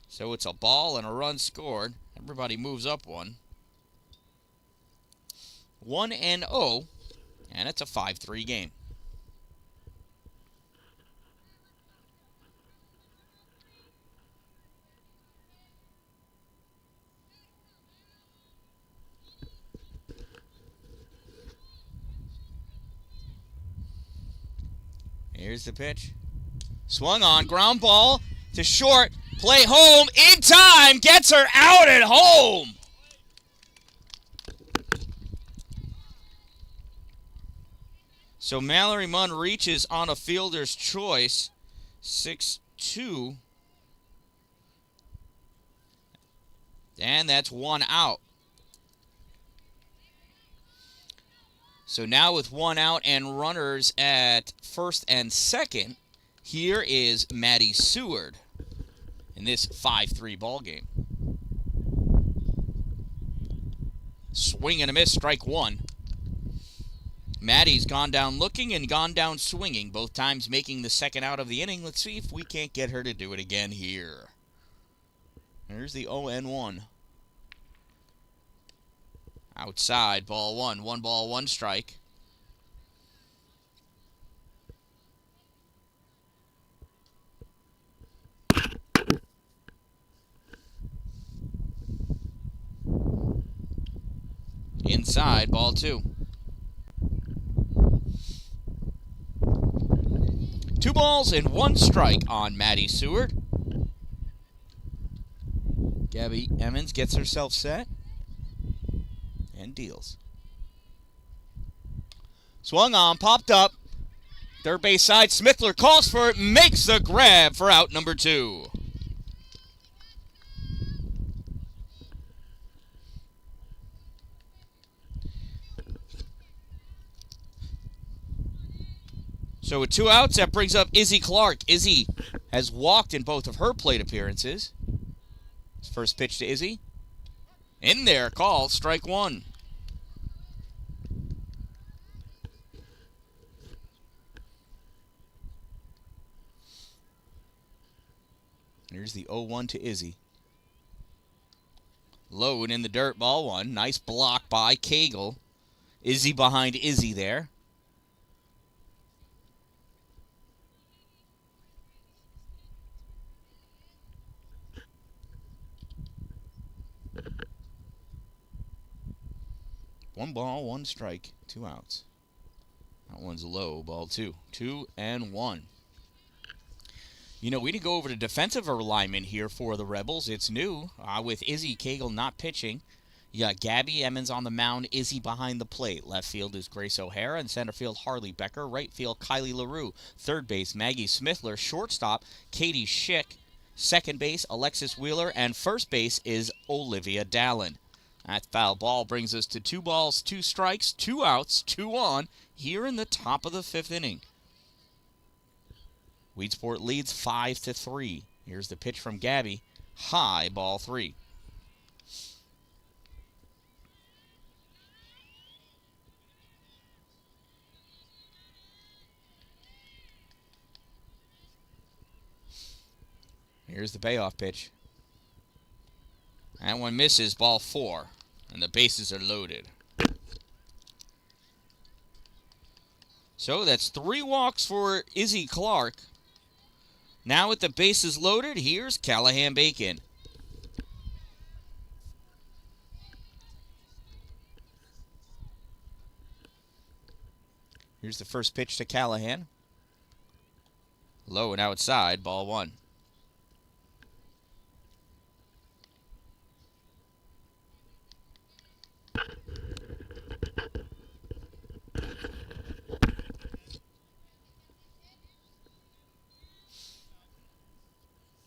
So it's a ball and a run scored. Everybody moves up 1. 1-0, and it's a 5-3 game. Here's the pitch. Swung on, ground ball to short, play home, in time, gets her out at home. So Mallory Munn reaches on a fielder's choice, 6-2. And that's 1 out. So now with 1 out and runners at first and second, here is Maddie Seward in this 5-3 ball game. Swing and a miss, strike 1. Maddie's gone down looking and gone down swinging, both times making the second out of the inning. Let's see if we can't get her to do it again here. There's the 0-1. Outside, ball 1. 1 ball, 1 strike. Inside, ball 2. 2 balls and 1 strike on Maddie Seward. Gabby Emmons gets herself set and deals. Swung on, popped up. Third base side, Smithler calls for it, makes the grab for out number 2. So with 2 outs, that brings up Izzy Clark. Izzy has walked in both of her plate appearances. First pitch to Izzy. In there, call, strike 1. Here's the 0-1 to Izzy. Low and in the dirt, ball 1. Nice block by Cagle. Izzy behind Izzy there. One ball, 1 strike, 2 outs. That one's low, ball 2. 2-1. You know, we didn't go over the defensive alignment here for the Rebels. It's new with Izzy Cagle not pitching. You got Gabby Emmons on the mound, Izzy behind the plate. Left field is Grace O'Hara, and center field Harley Becker. Right field Kylie LaRue. Third base Maggie Smithler. Shortstop Katie Schick. Second base Alexis Wheeler, and first base is Olivia Dallin. That foul ball brings us to 2 balls, 2 strikes, 2 outs, 2 on here in the top of the 5th inning. Weedsport leads 5-3. Here's the pitch from Gabby. High, ball 3. Here's the payoff pitch. That one misses, ball 4, and the bases are loaded. So that's 3 walks for Izzy Clark. Now with the bases loaded, here's Callahan Bacon. Here's the first pitch to Callahan. Low and outside, ball 1.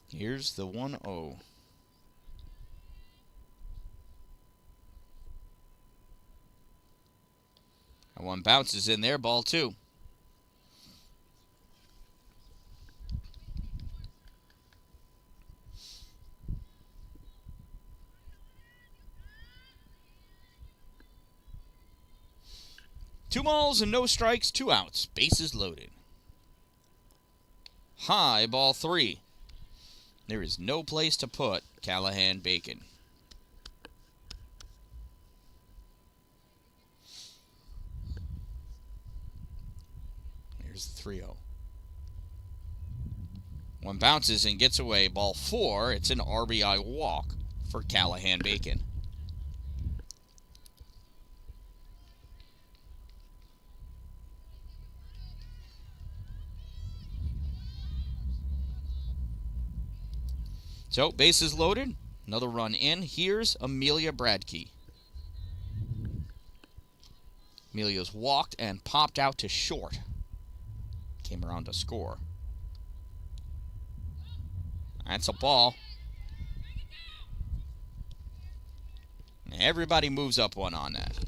Here's the 1-0. That one bounces in there, ball 2. Two balls and no strikes, 2 outs. Bases loaded. High, ball 3. There is no place to put Callahan Bacon. Here's the 3-0. One bounces and gets away, ball 4. It's an RBI walk for Callahan Bacon. So, bases loaded. Another run in. Here's Amelia Bradkey. Amelia's walked and popped out to short. Came around to score. That's a ball. Everybody moves up one on that.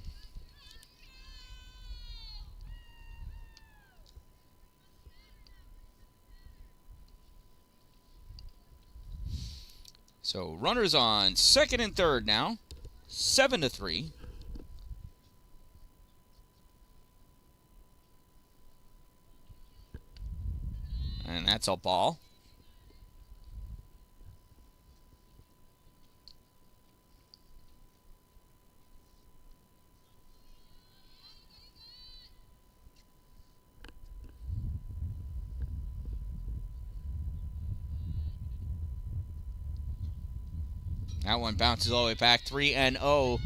So runners on second and third now. 7-3. And that's a ball. That one bounces all the way back, 3-0.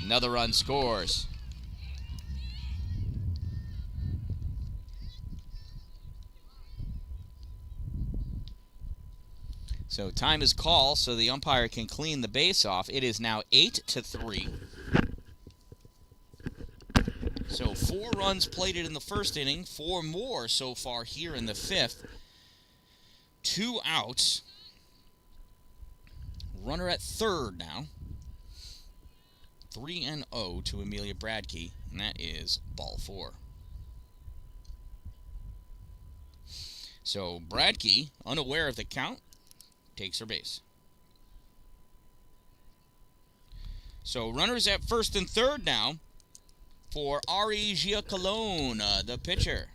Another run scores. So time is called, so the umpire can clean the base off. It is now 8-3. So 4 runs plated in the first inning, 4 more so far here in the 5th. 2 outs. Runner at third now. 3-0 to Amelia Bradkey, and that is ball 4. So Bradkey, unaware of the count, takes her base. So runners at first and third now for Ari Giacalone, the pitcher.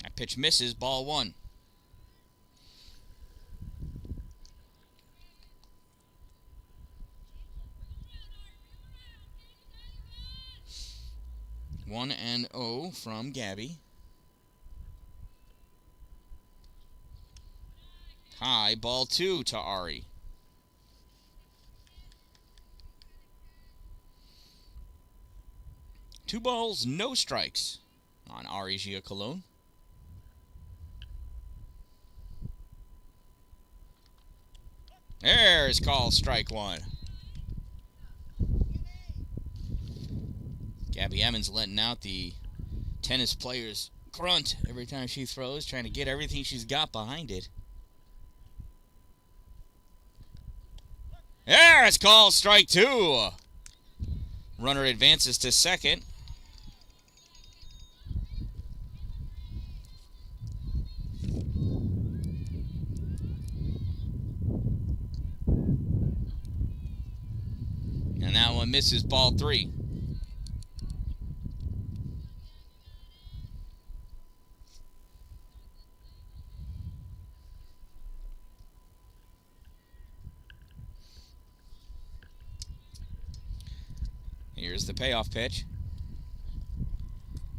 That pitch misses, ball 1. One and 0 from Gabby. High, ball 2 to Ari. Two balls, no strikes on Ari Giacalone. There's called strike one. Gabby Emmons letting out the tennis player's grunt every time she throws, trying to get everything she's got behind it. There, it's called strike two. Runner advances to second. And that one misses, ball three. Here's the payoff pitch.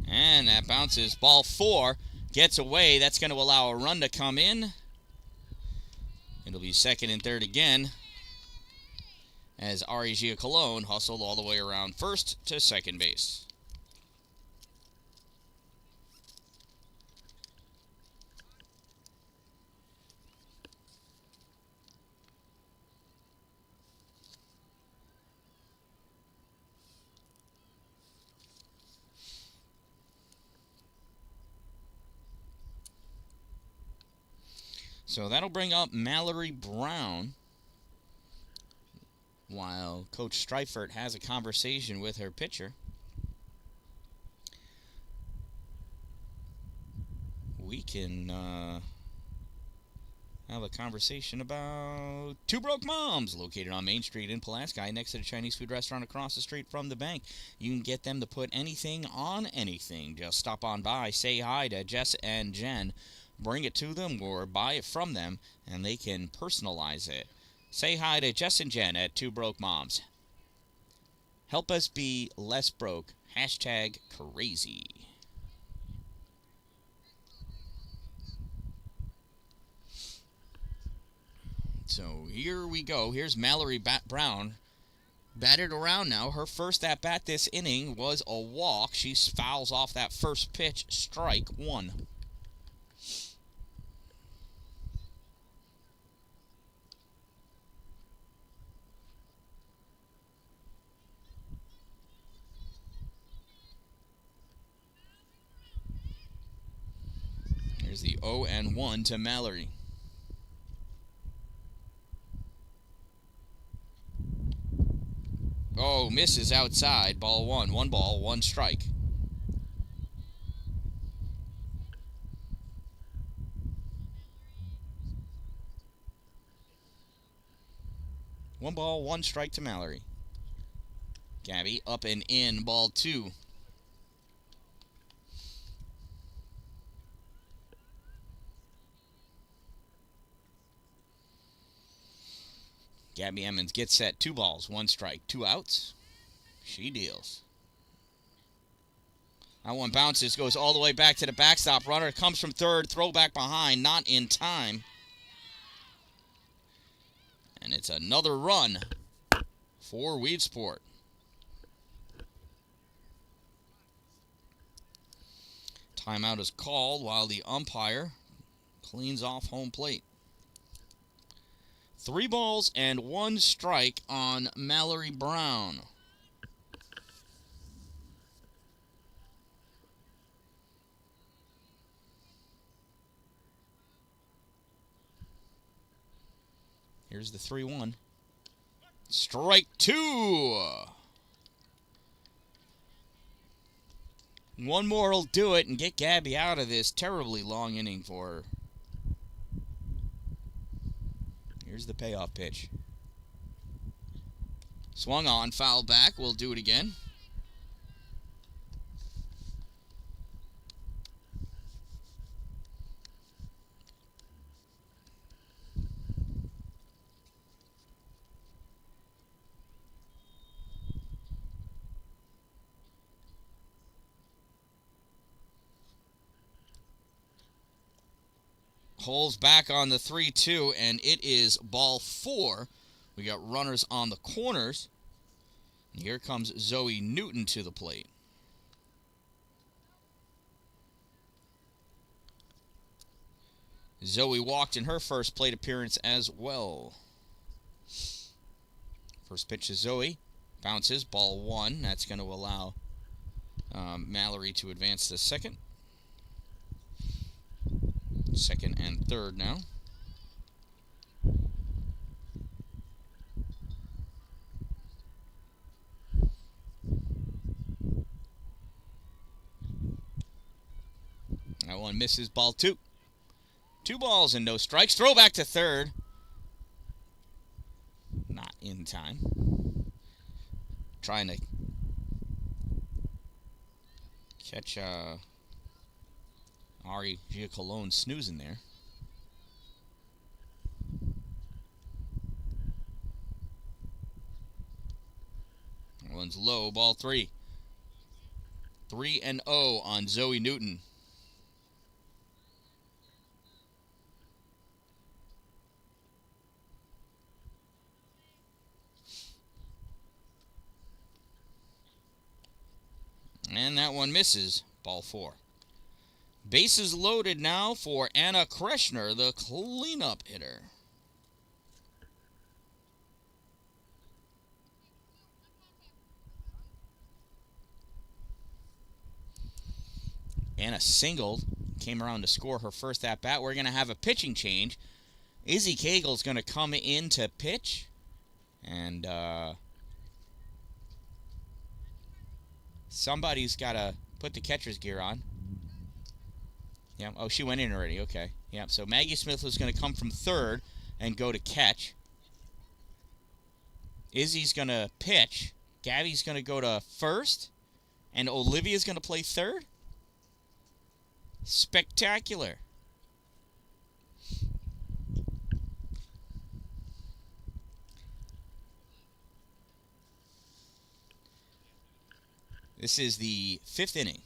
And that bounces, ball four. Gets away. That's going to allow a run to come in. It'll be second and third again, as Ari Giacolone hustled all the way around first to second base. So that'll bring up Mallory Brown, while Coach Streifert has a conversation with her pitcher. We can have a conversation about Two Broke Moms, located on Main Street in Pulaski, next to the Chinese food restaurant across the street from the bank. You can get them to put anything on anything. Just stop on by, say hi to Jess and Jen, bring it to them or buy it from them, and they can personalize it. Say hi to Jess and Jen at Two Broke Moms. Help us be less broke. Hashtag crazy. So here we go. Here's Mallory Brown. Batted around now. Her first at-bat this inning was a walk. She fouls off that first pitch. Strike one. Here's the 0-1 to Mallory. Oh, misses outside. Ball one. One ball, one strike. One ball, one strike to Mallory. Gabby up and in. Ball two. Gabby Emmons gets set. 2 balls, 1 strike, 2 outs. She deals. That one bounces, goes all the way back to the backstop. Runner comes from third, throw back behind, not in time. And it's another run for Weedsport. Timeout is called while the umpire cleans off home plate. 3 balls and 1 strike on Mallory Brown. Here's the 3-1. Strike 2. One more will do it and get Gabby out of this terribly long inning for her. Here's the payoff pitch. Swung on, foul back. We'll do it again. Holes back on the 3-2, and it is ball 4. We got runners on the corners. And here comes Zoe Newton to the plate. Zoe walked in her first plate appearance as well. First pitch to Zoe. Bounces. Ball 1. That's going to allow Mallory to advance to second. Second and third now. That one misses. Ball 2. 2 balls and no strikes. Throw back to third. Not in time. Trying to catch Ari Giacolone snoozing there. That one's low. Ball 3. 3-0 on Zoe Newton. And that one misses. Ball 4. Bases loaded now for Anna Kreshner, the cleanup hitter. Anna singled, came around to score her first at-bat. We're going to have a pitching change. Izzy Cagle's going to come in to pitch. And somebody's got to put the catcher's gear on. Yeah. Oh, she went in already. Okay. Yeah. So Maggie Smith was going to come from third and go to catch. Izzy's going to pitch. Gabby's going to go to first. And Olivia's going to play third. Spectacular. This is the 5th inning.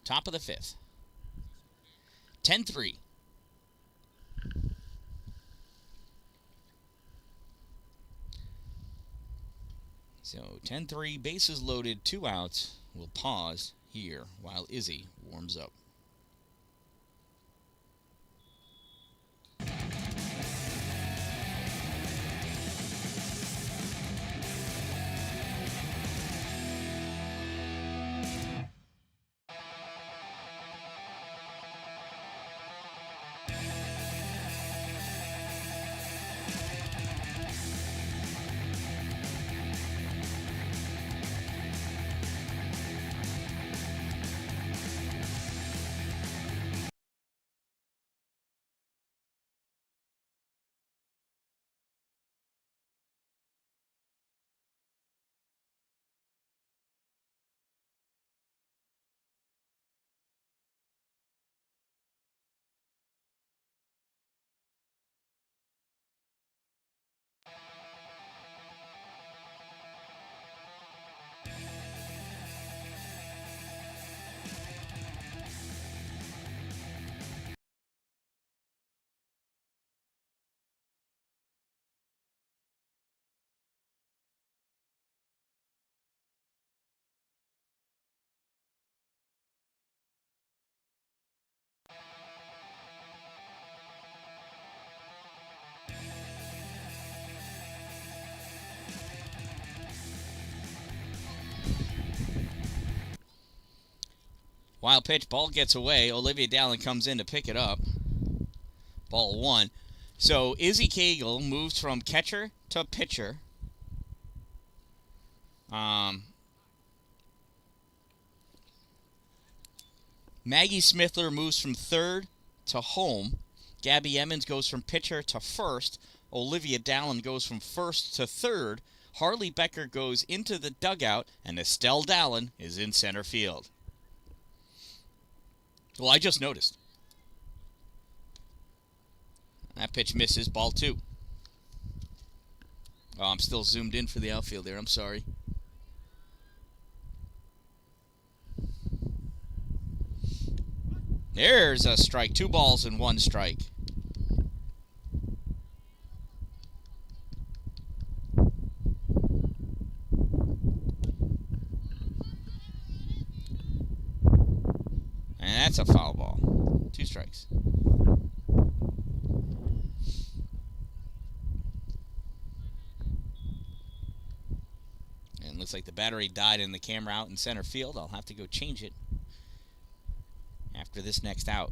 Top of the 5th. 10-3. So 10-3, bases loaded, 2 outs. We'll pause here while Izzy warms up. Wild pitch, ball gets away. Olivia Dallin comes in to pick it up. Ball 1. So Izzy Cagle moves from catcher to pitcher. Maggie Smithler moves from third to home. Gabby Emmons goes from pitcher to first. Olivia Dallin goes from first to third. Harley Becker goes into the dugout, and Estelle Dallin is in center field. Well, I just noticed. That pitch misses. Ball 2. Oh, I'm still zoomed in for the outfield there. I'm sorry. There's a strike. 2 balls and 1 strike. And that's a foul ball. 2 strikes. Looks like the battery died in the camera out in center field. I'll have to go change it after this next out.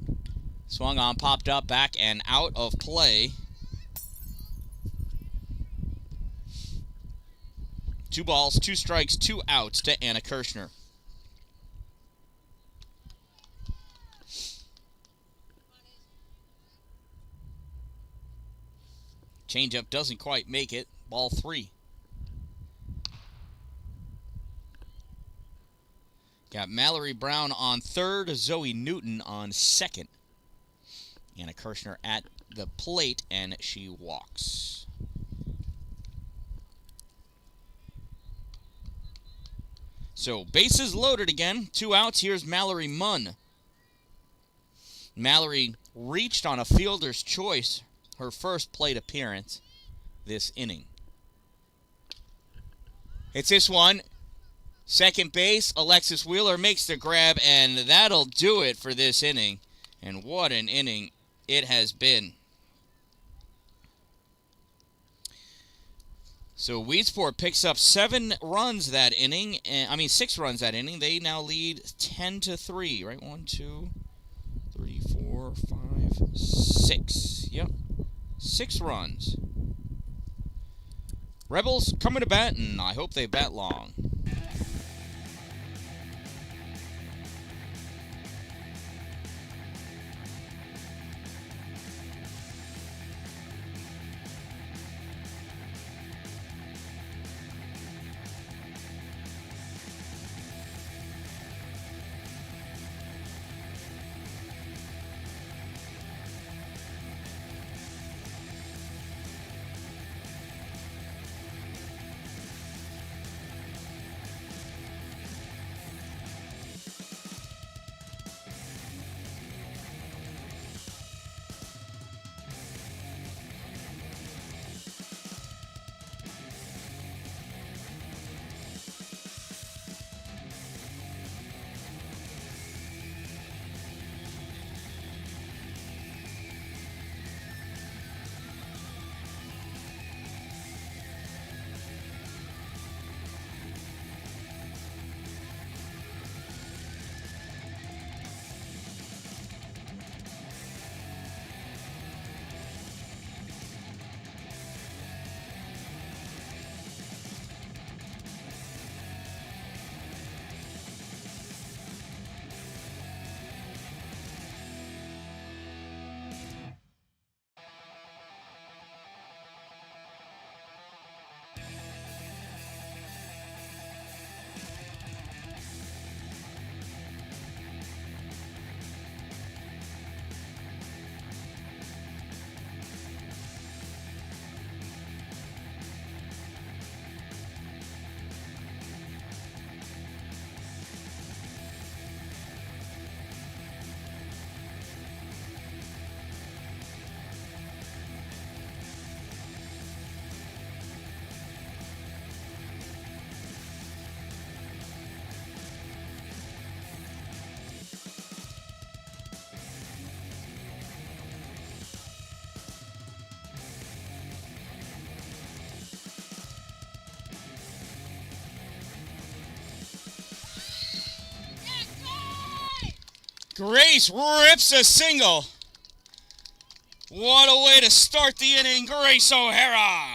Swung on, popped up, back, and out of play. 2 balls, 2 strikes, 2 outs to Anna Kirshner. Changeup doesn't quite make it. Ball 3. Got Mallory Brown on third, Zoe Newton on second. Anna Kirshner at the plate, and she walks. So, bases loaded again. 2 outs. Here's Mallory Munn. Mallory reached on a fielder's choice, her first plate appearance this inning. It's this one. Second base, Alexis Wheeler makes the grab, and that'll do it for this inning. And what an inning it has been. So Weedsport picks up 7 runs that inning. 6 runs that inning. They now lead 10-3, right? 1, 2, 3, 4, 5, 6. Yep. 6 runs. Rebels coming to bat, and I hope they bat long. Grace rips a single. What a way to start the inning, Grace O'Hara.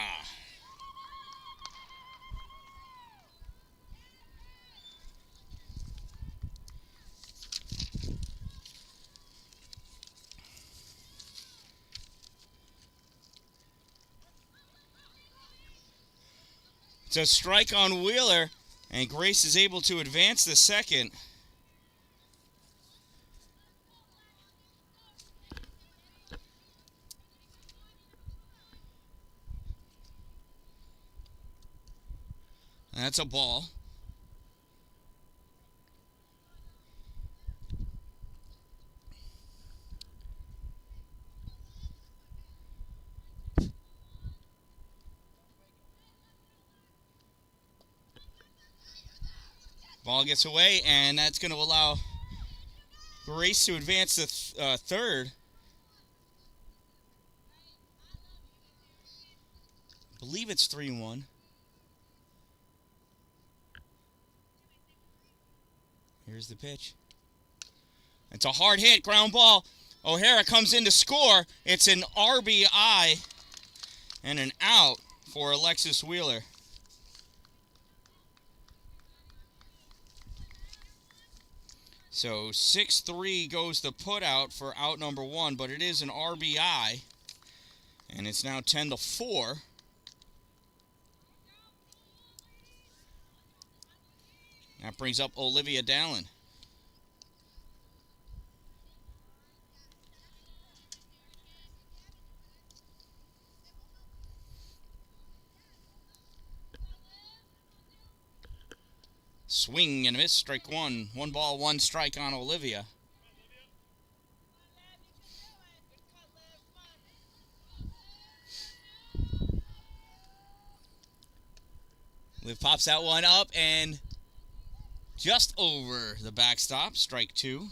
It's a strike on Wheeler, and Grace is able to advance the second. That's a ball. Ball gets away, and that's going to allow Grace to advance to third. I believe it's 3-1. Here's the pitch. It's a hard hit, ground ball. O'Hara comes in to score. It's an RBI and an out for Alexis Wheeler. So 6-3 goes the put out for out number 1, but it is an RBI. And it's now 10-4. That brings up Olivia Dallin. Swing and a miss, strike 1. 1 ball, 1 strike on Olivia. Liv pops that one up and just over the backstop, strike 2.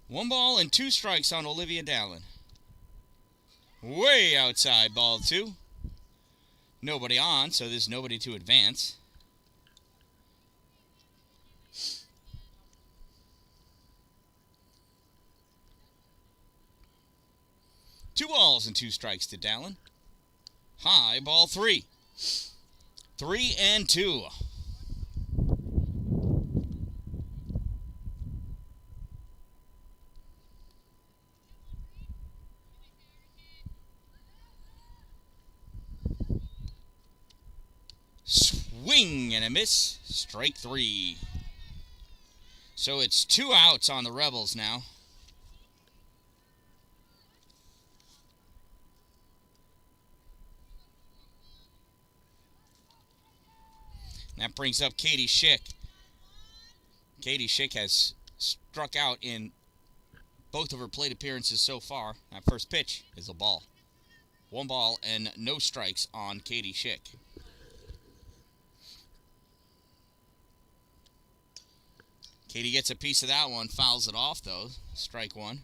One ball and 2 strikes on Olivia Dallin. Way outside, ball 2. Nobody on, so there's nobody to advance. Two balls and 2 strikes to Dallin. High, ball 3. 3-2. Swing and a miss, strike 3. So it's 2 outs on the Rebels now. That brings up Katie Schick. Katie Schick has struck out in both of her plate appearances so far. That first pitch is a ball. 1 ball and no strikes on Katie Schick. Katie gets a piece of that one, fouls it off though. Strike 1.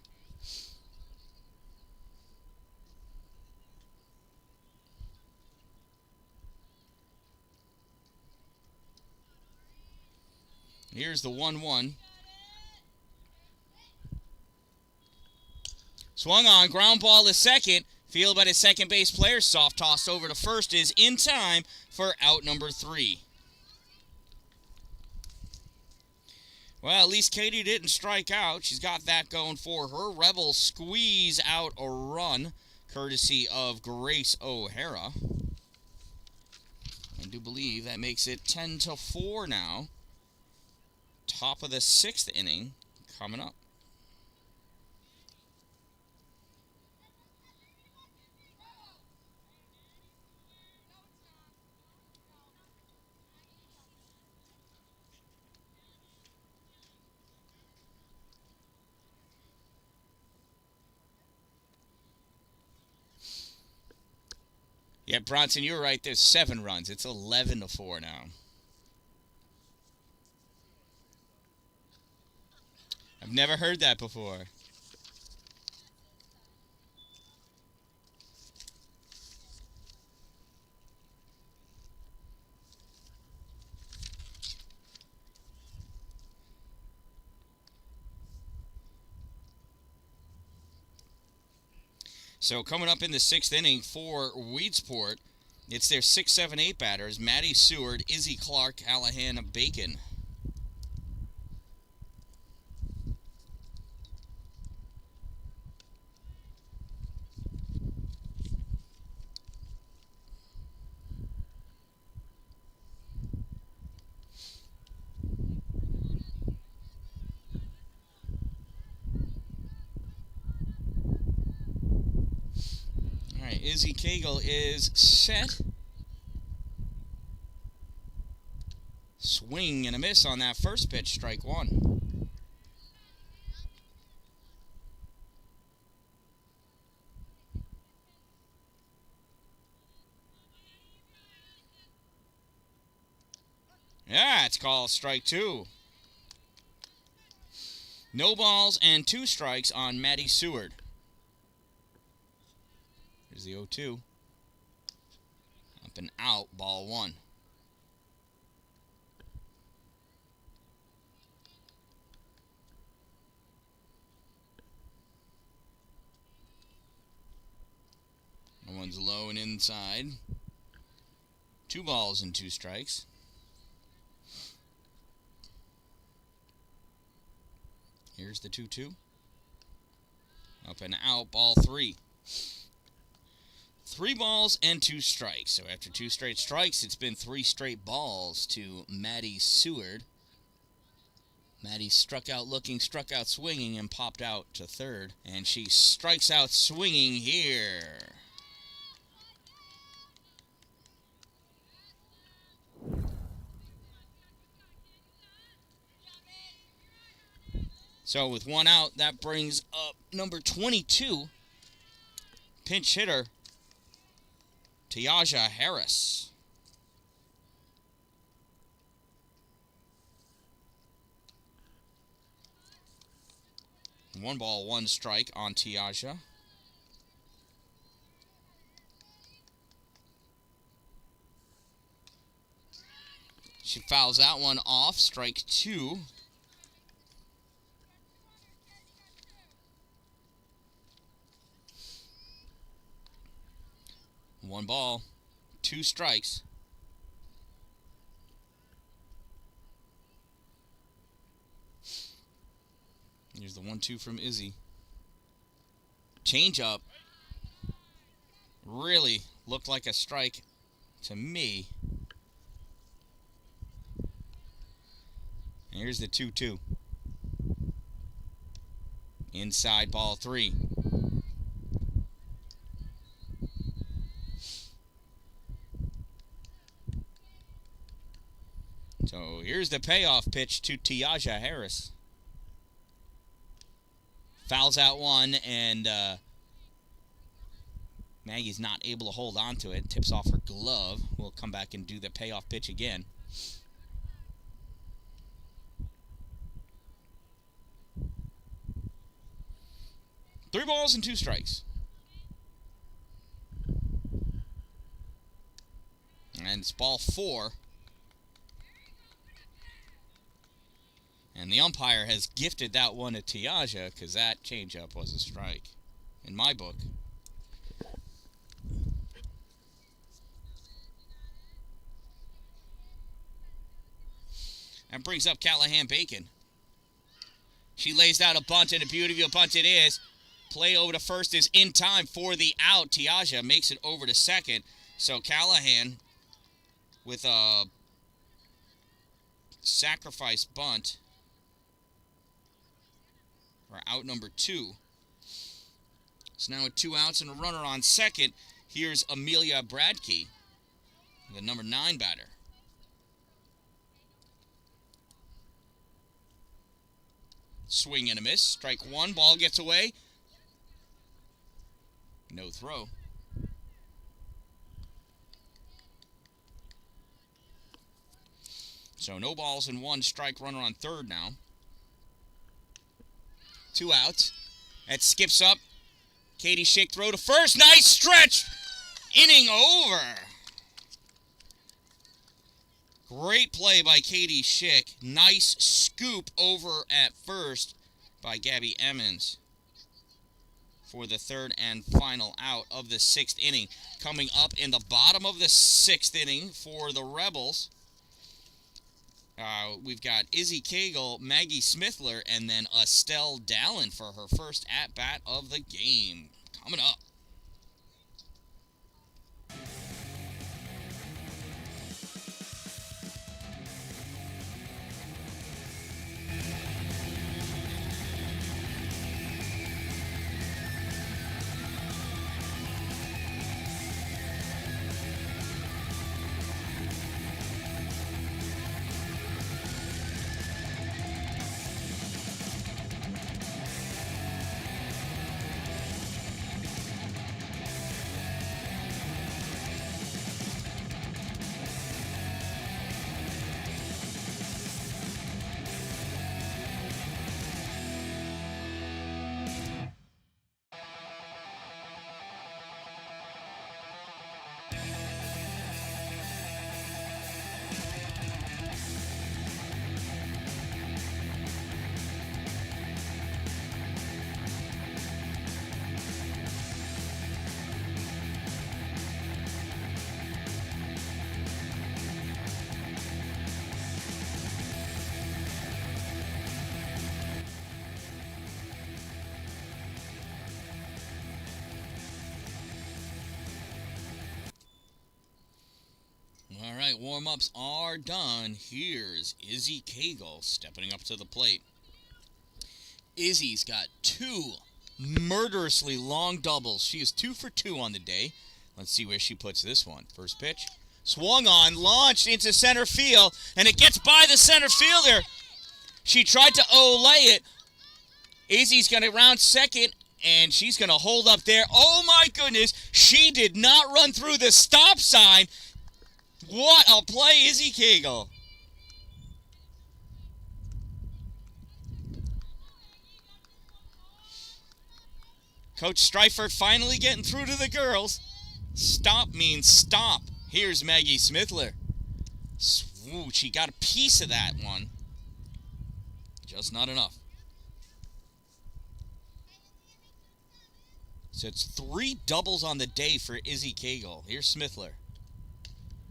Here's the 1-1. Swung on, ground ball to second. Fielded by the second base player. Soft toss over to first is in time for out number 3. Well, at least Katie didn't strike out. She's got that going for her. Rebels squeeze out a run, courtesy of Grace O'Hara. I do believe that makes it 10-4 now. Top of the 6th inning coming up. Yeah, Bronson, you were right. There's 7 runs. It's 11-4 now. I've never heard that before. So coming up in the 6th inning for Weedsport, it's their 6, 7, 8 batters. Maddie Seward, Izzy Clark, Callahan, Bacon. Izzy Cagle is set. Swing and a miss on that first pitch, strike 1. Yeah, it's called strike 2. No balls and 2 strikes on Maddie Seward. Here's the 0-2. Up and out, ball 1. That one's low and inside. 2 balls and 2 strikes. Here's the 2-2. Up and out, ball 3. 3 balls and 2 strikes. So after 2 straight strikes, it's been 3 straight balls to Maddie Seward. Maddie struck out looking, struck out swinging, and popped out to third. And she strikes out swinging here. So with 1 out, that brings up number 22, pinch hitter, Tiaja Harris. 1 ball, 1 strike on Tiaja. She fouls that one off, strike 2. One ball, 2 strikes. Here's the 1-2 from Izzy. Change up. Really looked like a strike to me. And here's the 2-2. Inside, ball 3. So here's the payoff pitch to Tiaja Harris. Fouls out one, and Maggie's not able to hold on to it. Tips off her glove. We'll come back and do the payoff pitch again. Three balls and 2 strikes. And it's ball 4. And the umpire has gifted that one to Tiaja because that changeup was a strike in my book. That brings up Callahan Bacon. She lays out a bunt, and a beautiful bunt it is. Play over to first is in time for the out. Tiaja makes it over to second. So Callahan with a sacrifice bunt for out number 2. So now with 2 outs and a runner on second, here's Amelia Bradkey, the number 9 batter. Swing and a miss. Strike 1. Ball gets away. No throw. So no balls and 1 strike, runner on third now. 2 outs. That skips up. Katie Schick throw to first. Nice stretch. Inning over. Great play by Katie Schick. Nice scoop over at first by Gabby Emmons for the 3rd and final out of the 6th inning. Coming up in the bottom of the 6th inning for the Rebels, we've got Izzy Cagle, Maggie Smithler, and then Estelle Dallin for her first at-bat of the game. Coming up. All right, warm-ups are done. Here's Izzy Cagle stepping up to the plate. Izzy's got 2 murderously long doubles. She is 2 for 2 on the day. Let's see where she puts this one. First pitch. Swung on, launched into center field, and it gets by the center fielder. She tried to lay it. Izzy's going to round second, and she's going to hold up there. Oh, my goodness. She did not run through the stop sign. What a play, Izzy Cagle. Coach Streifert finally getting through to the girls. Stop means stop. Here's Maggie Smithler. Swoosh, she got a piece of that one. Just not enough. So it's 3 doubles on the day for Izzy Cagle. Here's Smithler.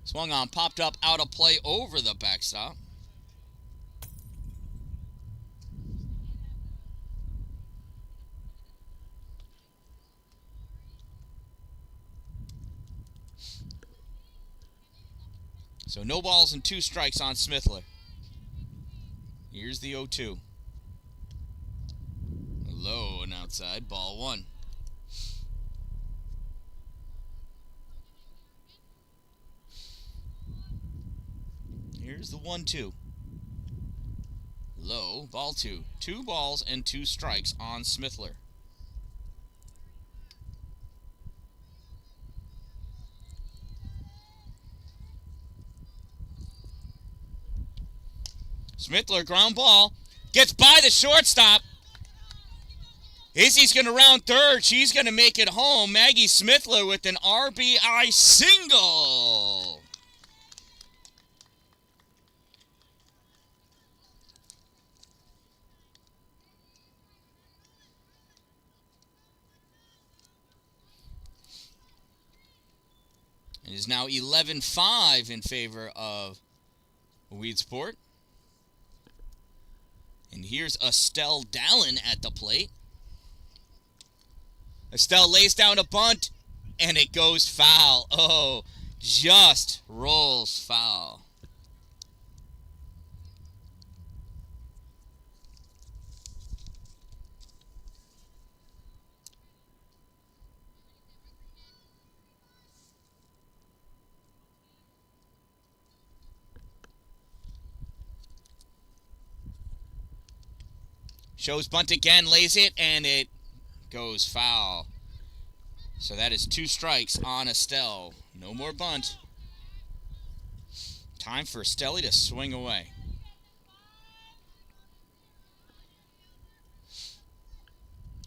Swung on, popped up, out of play over the backstop. So no balls and 2 strikes on Smithler. Here's the 0-2. Low and outside, ball 1. Here's the 1-2. Low, ball 2. 2 balls and 2 strikes on Smithler. Smithler, ground ball, gets by the shortstop. Izzy's going to round third. She's going to make it home. Maggie Smithler with an RBI single. It is now 11-5 in favor of Weedsport. And here's Dan-Dalin at the plate. Estelle lays down a bunt, and it goes foul. Oh, just rolls foul. Shows bunt again, lays it, and it goes foul. So that is 2 strikes on Estelle. No more bunt. Time for Estelle to swing away.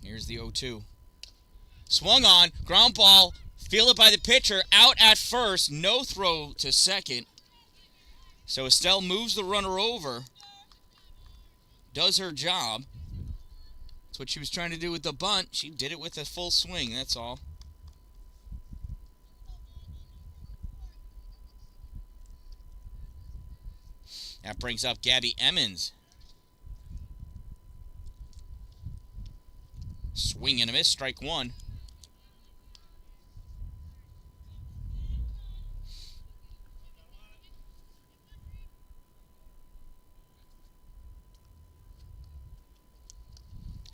Here's the 0-2. Swung on, ground ball, fielded by the pitcher, out at first, no throw to second. So Estelle moves the runner over, does her job. That's what she was trying to do with the bunt. She did it with a full swing, that's all. That brings up Gabby Emmons. Swing and a miss, strike 1.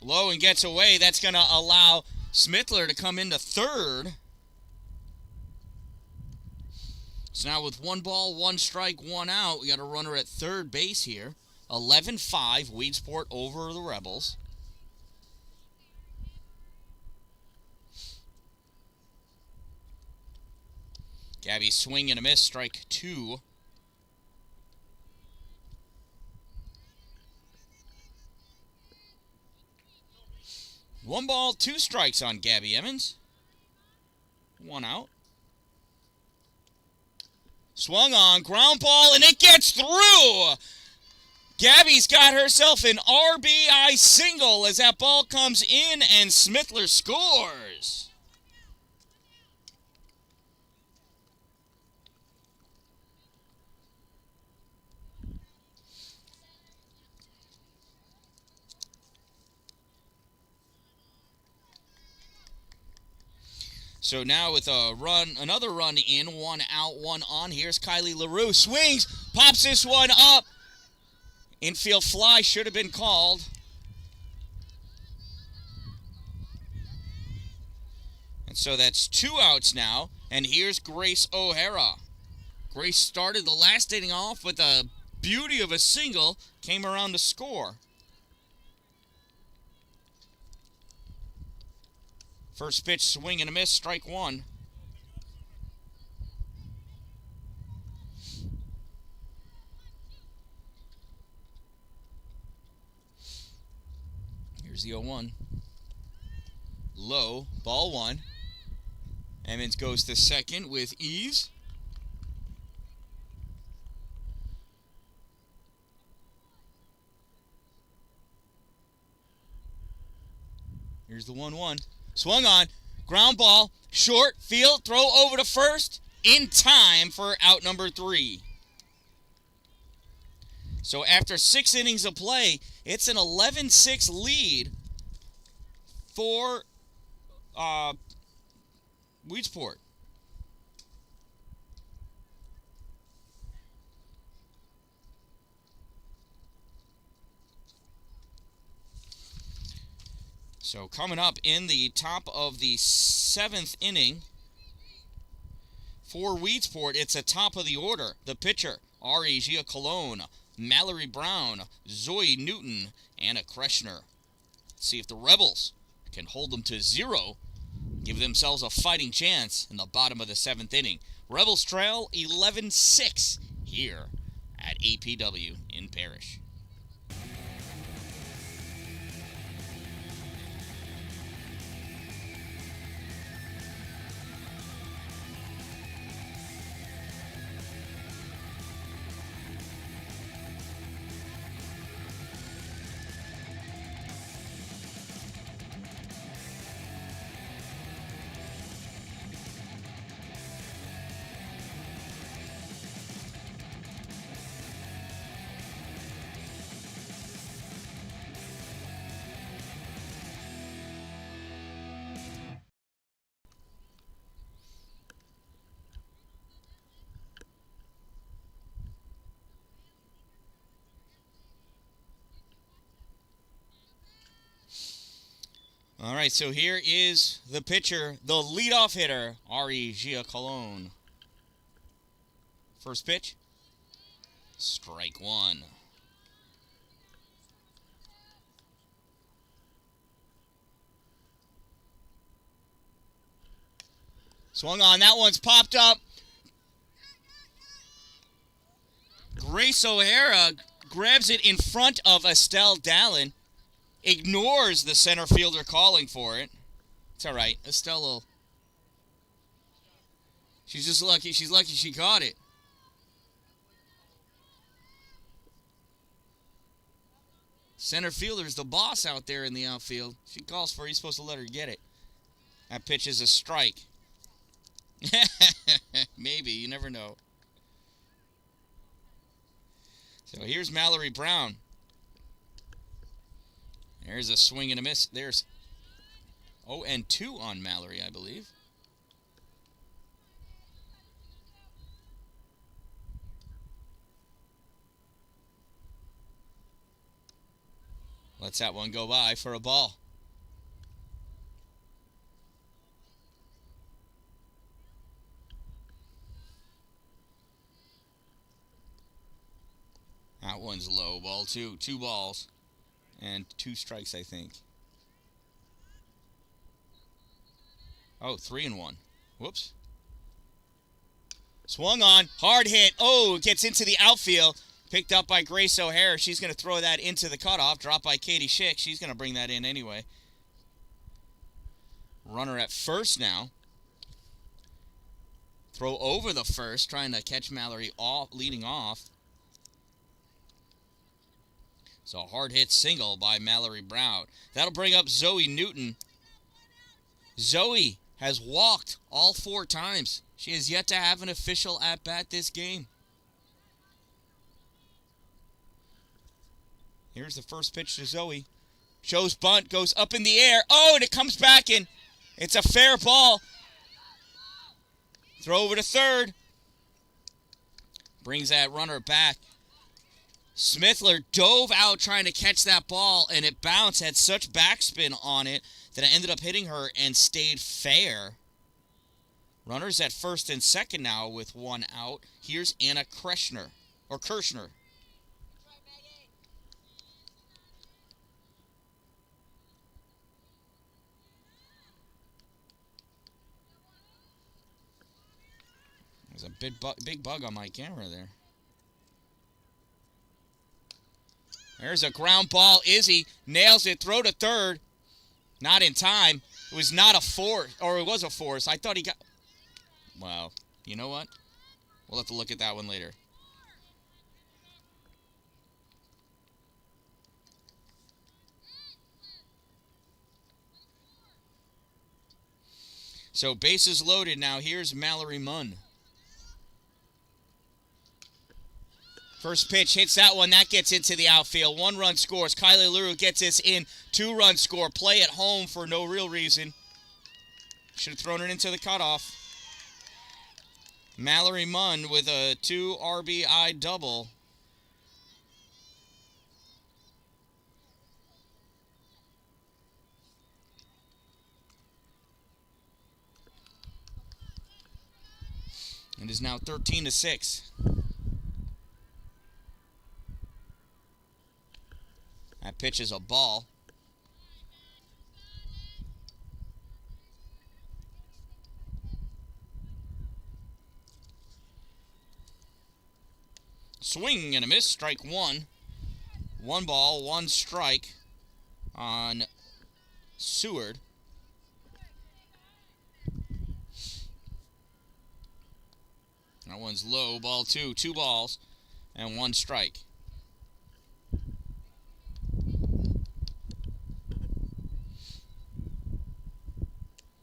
Low and gets away. That's going to allow Smithler to come into third. So now with 1 ball, 1 strike, 1 out, we got a runner at third base here. 11-5, Weedsport over the Rebels. Gabby swing and a miss, strike 2. One ball, 2 strikes on Gabby Emmons. 1 out. Swung on, ground ball, and it gets through! Gabby's got herself an RBI single as that ball comes in and Smithler scores. So now with a run, another run in, 1 out, 1 on. Here's Kylie LaRue. Swings, pops this one up. Infield fly should have been called. And so that's 2 outs now. And here's Grace O'Hara. Grace started the last inning off with a beauty of a single. Came around to score. First pitch, swing and a miss, strike 1. Here's the 0-1. Low, ball 1. Emmons goes to second with ease. Here's the 1-1. Swung on. Ground ball. Short. Field. Throw over to first. In time for out number 3. So after 6 innings of play, it's an 11-6 lead for Weedsport. So coming up in the top of the 7th inning for Weedsport, it's a top of the order. The pitcher, Ari Giacolone, Mallory Brown, Zoe Newton, Anna Kreshner. Let's see if the Rebels can hold them to 0, give themselves a fighting chance in the bottom of the 7th inning. Rebels trail 11-6 here at APW in Parrish. All right, so here is the pitcher, the leadoff hitter, Ari Giacolone. First pitch, strike 1. Swung on, that one's popped up. Grace O'Hara grabs it in front of Dan-Dalin. Ignores the center fielder calling for it. It's all right. Estelle will... She's just lucky. She's lucky she caught it. Center fielder's the boss out there in the outfield. She calls for it. He's supposed to let her get it. That pitch is a strike. Maybe. You never know. So here's Mallory Brown. There's a swing and a miss. There's 0-2 on Mallory, I believe. Lets that one go by for a ball. That one's low. Ball 2. 2 balls. And 2 strikes, I think. Oh, 3-1. Whoops. Swung on. Hard hit. Oh, gets into the outfield. Picked up by Grace O'Hara. She's going to throw that into the cutoff. Dropped by Katie Schick. She's going to bring that in anyway. Runner at first now. Throw over the first. Trying to catch Mallory off, leading off. So a hard hit single by Mallory Brown. That'll bring up Zoe Newton. Zoe has walked all 4 times. She has yet to have an official at-bat this game. Here's the first pitch to Zoe. Shows bunt, goes up in the air. Oh, and it comes back in. It's a fair ball. Throw over to third. Brings that runner back. Smithler dove out trying to catch that ball, and it bounced, had such backspin on it that it ended up hitting her and stayed fair. Runners at first and second now with one out. Here's Anna Kirshner. There's a big bug on my camera there. There's a ground ball. Izzy nails it. Throw to third. Not in time. It was not a force. Or it was a force. I thought he got... Well, you know what? We'll have to look at that one later. So bases loaded now. Here's Mallory Munn. First pitch hits that one. That gets into the outfield. 1-run scores. Kylie LaRue gets us in. 2-run score. Play at home for no real reason. Should have thrown it into the cutoff. Mallory Munn with a 2 RBI double. It is now 13-6. That pitch is a ball. Swing and a miss. Strike one. 1 ball, 1 strike on Seward. That one's low. Ball 2. 2 balls and 1 strike.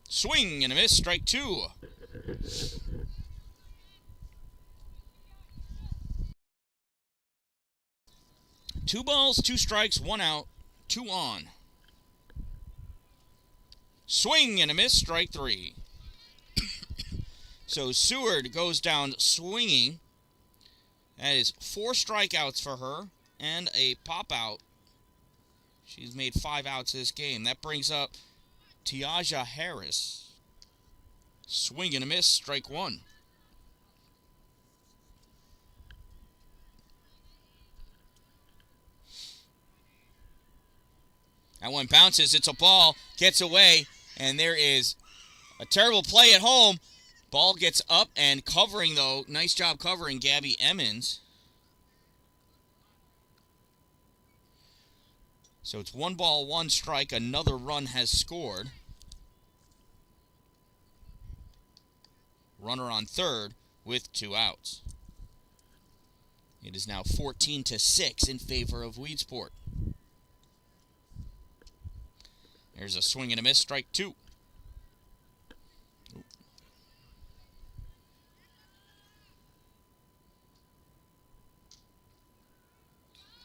Swing and a miss. Strike 2. Two balls, 2 strikes, 1 out, 2 on. Swing and a miss. Strike 3. So Seward goes down swinging. That is 4 strikeouts for her and a pop out. She's made 5 outs this game. That brings up Tiaja Harris. Swing and a miss. Strike 1. That one bounces. It's a ball. Gets away. And there is a terrible play at home. Ball gets up and covering, though. Nice job covering Gabby Emmons. So it's 1 ball, 1 strike. Another run has scored. Runner on third with 2 outs. It is now 14-6 in favor of Weedsport. There's a swing and a miss. Strike 2.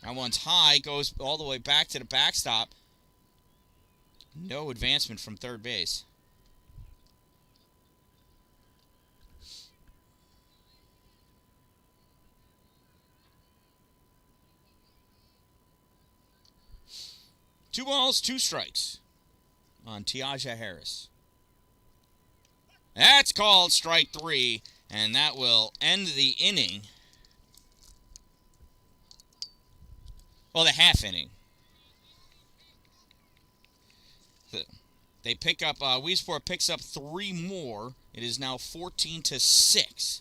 That one's high, goes all the way back to the backstop. No advancement from third base. Two balls, 2 strikes on Tiaja Harris. That's called strike 3, and that will end the inning. Well, the half inning. They pick up, Weedsport picks up 3 more. It is now 14-6.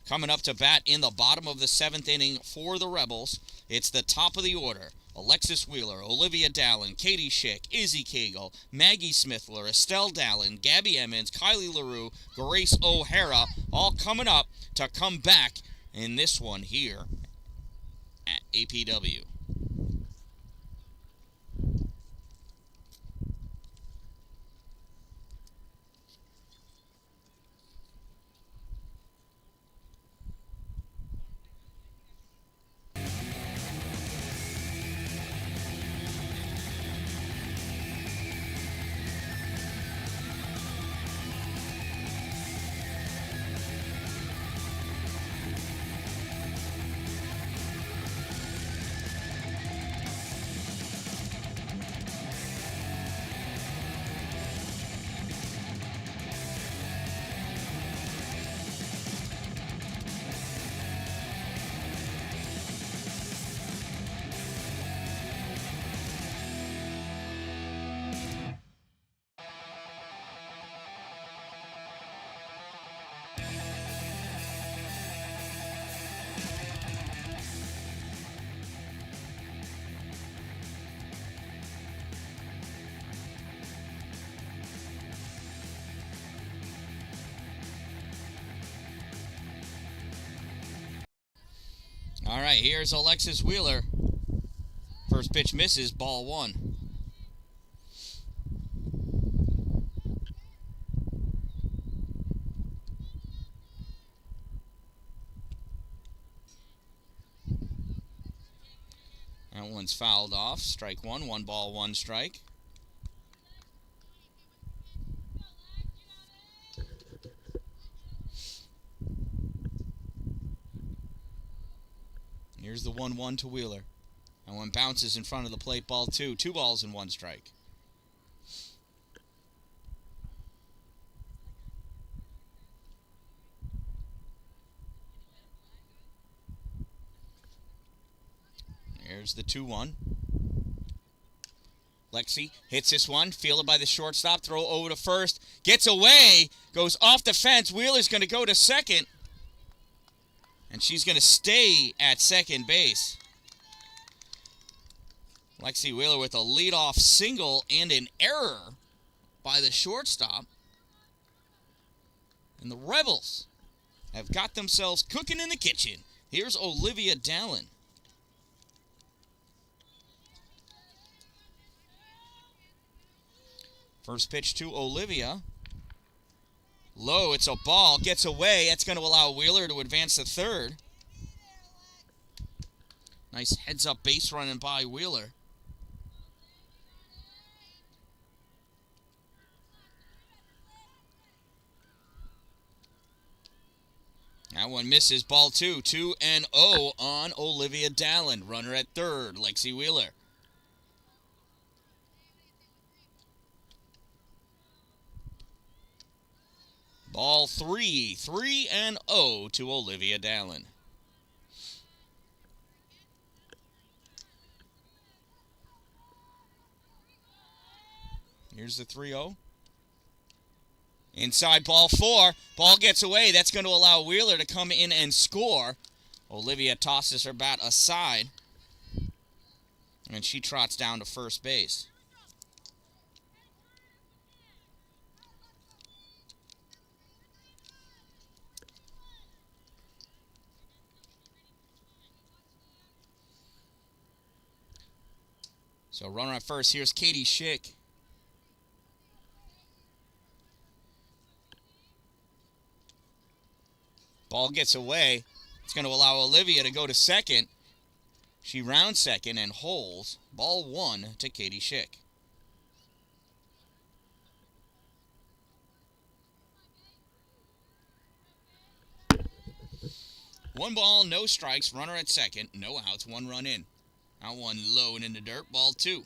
Coming up to bat in the bottom of the 7th inning for the Rebels, it's the top of the order. Alexis Wheeler, Olivia Dallin, Katie Schick, Izzy Cagle, Maggie Smithler, Estelle Dallin, Gabby Emmons, Kylie LaRue, Grace O'Hara, all coming up to come back in this one here at APW. All right, here's Alexis Wheeler. First pitch misses, ball 1. That one's fouled off. Strike 1, 1 ball, 1 strike. Here's the 1-1 to Wheeler. That one bounces in front of the plate, ball 2. 2 balls and 1 strike. Here's the 2-1. Lexi hits this one, fielded by the shortstop, throw over to first, gets away, goes off the fence. Wheeler's going to go to second, and she's going to stay at second base. Lexi Wheeler with a leadoff single and an error by the shortstop. And the Rebels have got themselves cooking in the kitchen. Here's Olivia Dan-Dalin. First pitch to Olivia. Low, it's a ball, gets away. That's going to allow Wheeler to advance to third. Nice heads-up base running by Wheeler. That one misses, ball 2. 2-0 on Olivia Dan-Dalin. Runner at third, Lexi Wheeler. Ball 3. 3-0 to Olivia Dan-Dalin. Here's the 3-0. Inside, ball 4. Ball gets away. That's going to allow Wheeler to come in and score. Olivia tosses her bat aside, and she trots down to first base. So runner at first. Here's Katie Schick. Ball gets away. It's going to allow Olivia to go to second. She rounds second and holds. Ball 1 to Katie Schick. One ball, no strikes. Runner at second. No outs. 1 run in. That one low and in the dirt. Ball 2.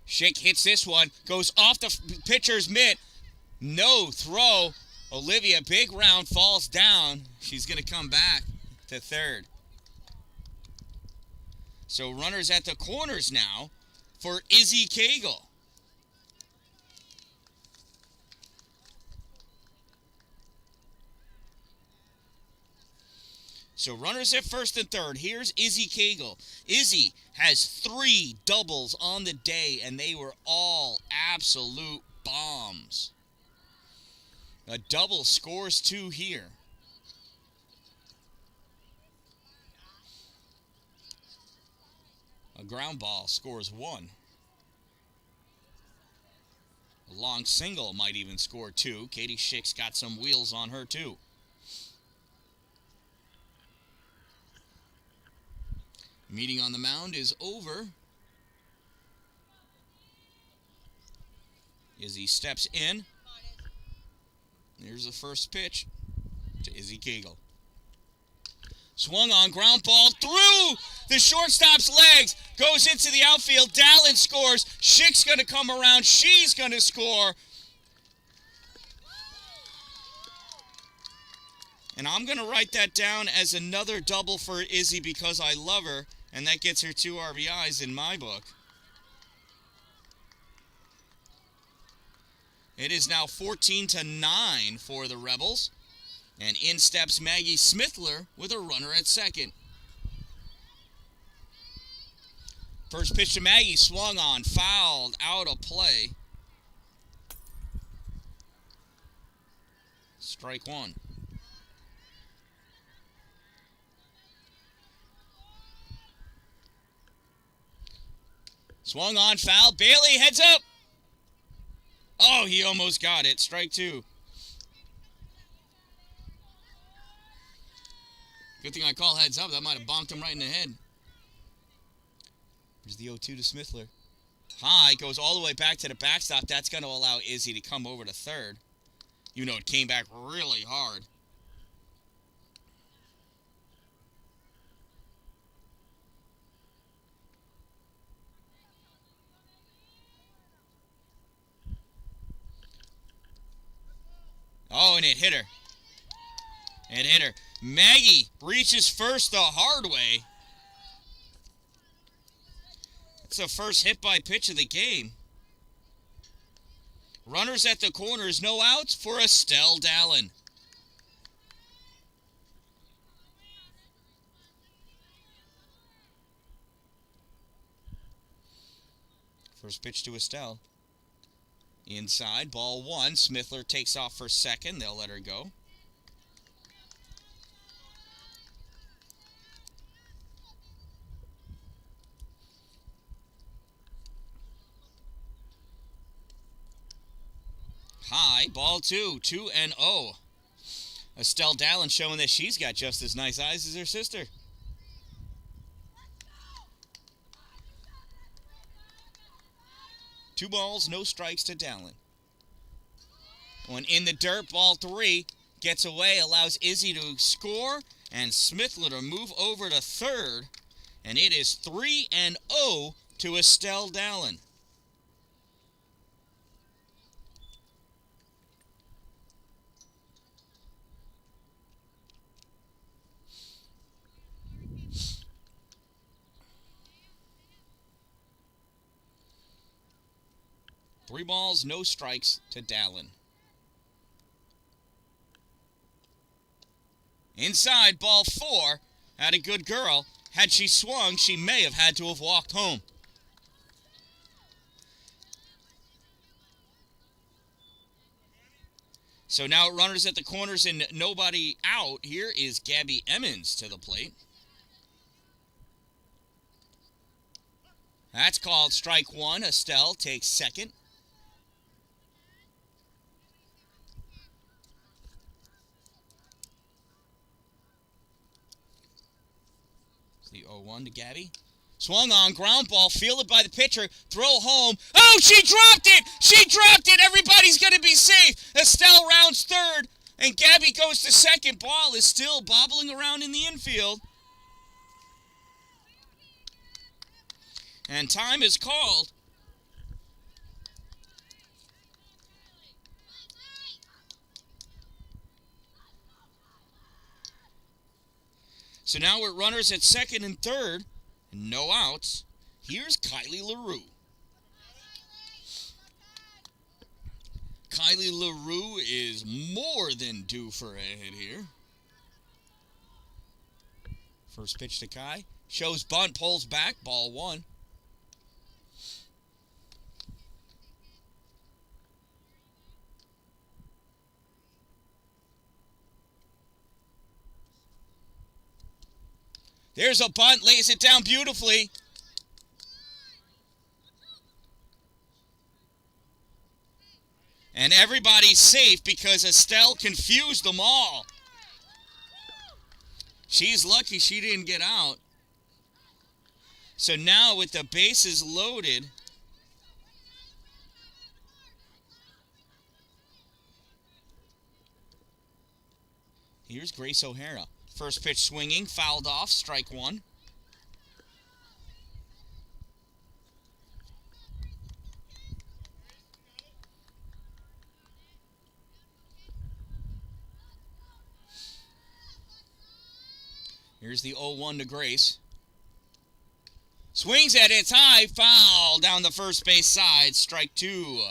Schick hits this one. Goes off the pitcher's mitt. No throw. Olivia, big round, falls down. She's going to come back to third. So runners at the corners now for Izzy Cagle. So runners at first and third. Here's Izzy Cagle. Izzy has 3 doubles on the day, and they were all absolute bombs. A double scores 2 here. A ground ball scores 1. A long single might even score 2. Katie Schick's got some wheels on her, too. Meeting on the mound is over. Izzy steps in. Here's the first pitch to Izzy Cagle. Swung on, ground ball through the shortstop's legs. Goes into the outfield. Dan-Dalin scores. Schick's going to come around. She's going to score. And I'm going to write that down as another double for Izzy because I love her. And that gets her 2 RBIs in my book. It is now 14-9 for the Rebels. And in steps Maggie Smithler with a runner at second. First pitch to Maggie, swung on, fouled, out of play. Strike one. Swung on, foul. Bailey heads up. Oh, he almost got it. Strike two. Good thing I call heads up. That might have bonked him right in the head. Here's the 0-2 to Smithler. High, goes all the way back to the backstop. That's going to allow Izzy to come over to third. Even though it came back really hard. Oh, and it hit her. It hit her. Maggie reaches first the hard way. It's the first hit by pitch of the game. Runners at the corners, no outs for Dan-Dalin. First pitch to Estelle. Inside, ball one. Smithler takes off for second. They'll let her go. High, ball two. 2-0. Dan-Dalin showing that she's got just as nice eyes as her sister. Two balls, no strikes to Dalin. One in the dirt, ball three. Gets away, allows Izzy to score, and Smithler to move over to third. And it is 3-0 to Dan-Dalin. Three balls, no strikes to Dalin. Inside, ball four. Had a good girl. Had she swung, she may have had to have walked home. So now runners at the corners and nobody out. Here is Gabby Emmons to the plate. That's called strike one. Estelle takes second. The 0-1 to Gabby. Swung on, ground ball, fielded by the pitcher. Throw home. Oh, she dropped it! She dropped it! Everybody's going to be safe. Estelle rounds third, and Gabby goes to second. Ball is still bobbling around in the infield. And time is called. So now we're runners at second and third. No outs. Here's Kylie LaRue. Kylie LaRue is more than due for a hit here. First pitch to Kai. Shows bunt, pulls back, ball one. There's a bunt, lays it down beautifully. And everybody's safe because Estelle confused them all. She's lucky she didn't get out. So now with the bases loaded, here's Grace O'Hara. First pitch swinging, fouled off, strike one. Here's the 0-1 to Grace. Swings at it, high, foul down the first base side, strike two.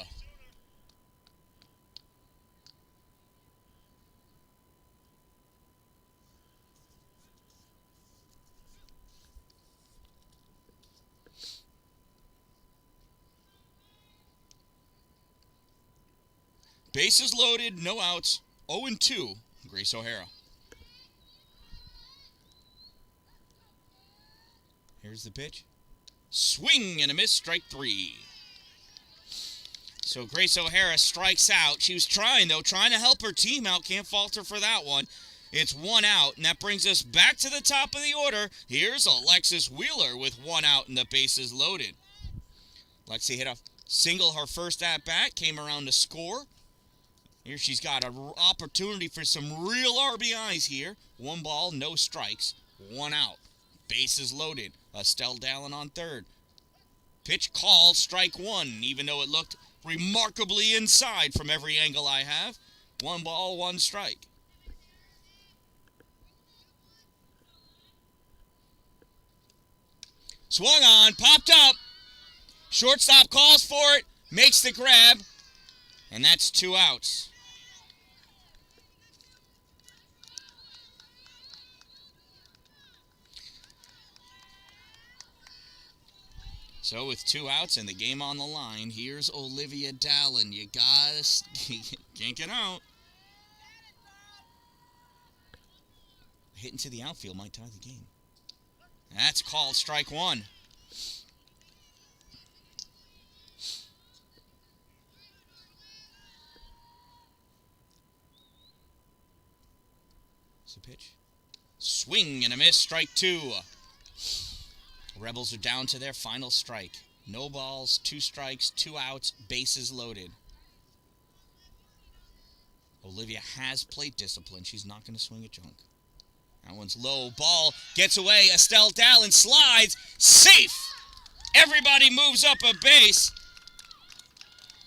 Bases loaded, no outs, 0-2, Grace O'Hara. Here's the pitch. Swing and a miss, strike 3. So Grace O'Hara strikes out. She was trying, though, trying to help her team out. Can't falter for that one. It's 1 out, and that brings us back to the top of the order. Here's Alexis Wheeler with 1 out and the bases loaded. Lexi hit a single her first at-bat, came around to score. Here she's got an opportunity for some real RBIs here. 1 ball, no strikes, 1 out. Bases loaded. Dan-Dalin on third. Pitch called, strike 1, even though it looked remarkably inside from every angle I have. 1 ball, 1 strike. Swung on, popped up. Shortstop calls for it, makes the grab, and that's 2 outs. So with 2 outs and the game on the line, here's Olivia Dallin. You gotta can't get out. Hitting to the outfield might tie the game. That's called, strike 1. It's a pitch. Swing and a miss, strike 2. Rebels are down to their final strike. No balls, 2 strikes, 2 outs, bases loaded. Olivia has plate discipline. She's not going to swing a junk. That one's low. Ball gets away. Dan-Dalin slides. Safe! Everybody moves up a base.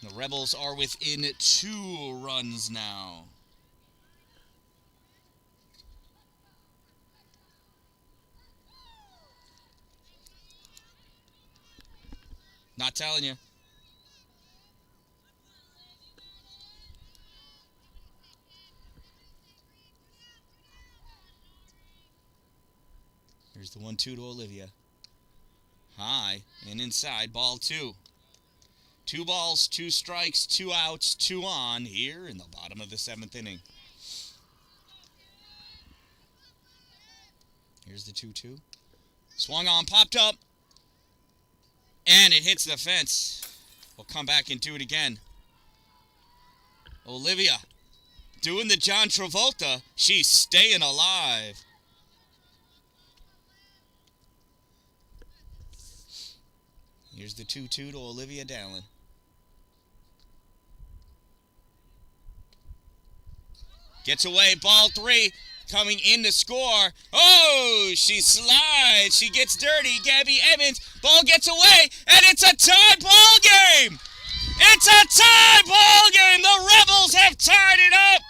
The Rebels are within 2 runs now. Not telling you. Here's the 1-2 to Olivia. High and inside, ball 2. 2 balls, 2 strikes, 2 outs, 2 on here in the bottom of the 7th inning. Here's the 2-2. Swung on, popped up. And it hits the fence. We'll come back and do it again. Olivia doing the John Travolta. She's staying alive. Here's the 2-2 to Olivia Dallin. Gets away, ball 3. Coming in to score. Oh, she slides. She gets dirty. Gabby Evans. Ball gets away, and it's a tie ball game. It's a tie ball game. The Rebels have tied it up.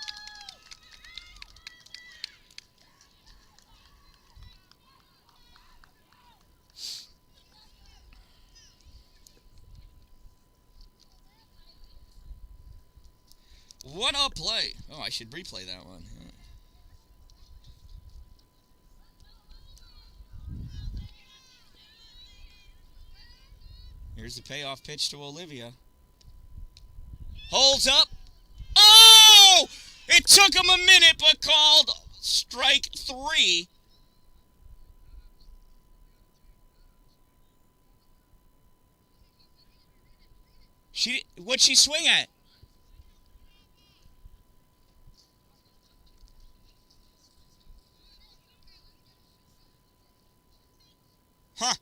What a play. Oh, I should replay that one. Yeah. Here's the payoff pitch to Olivia. Holds up. Oh! It took him a minute, but called strike 3. What'd she swing at? Huh.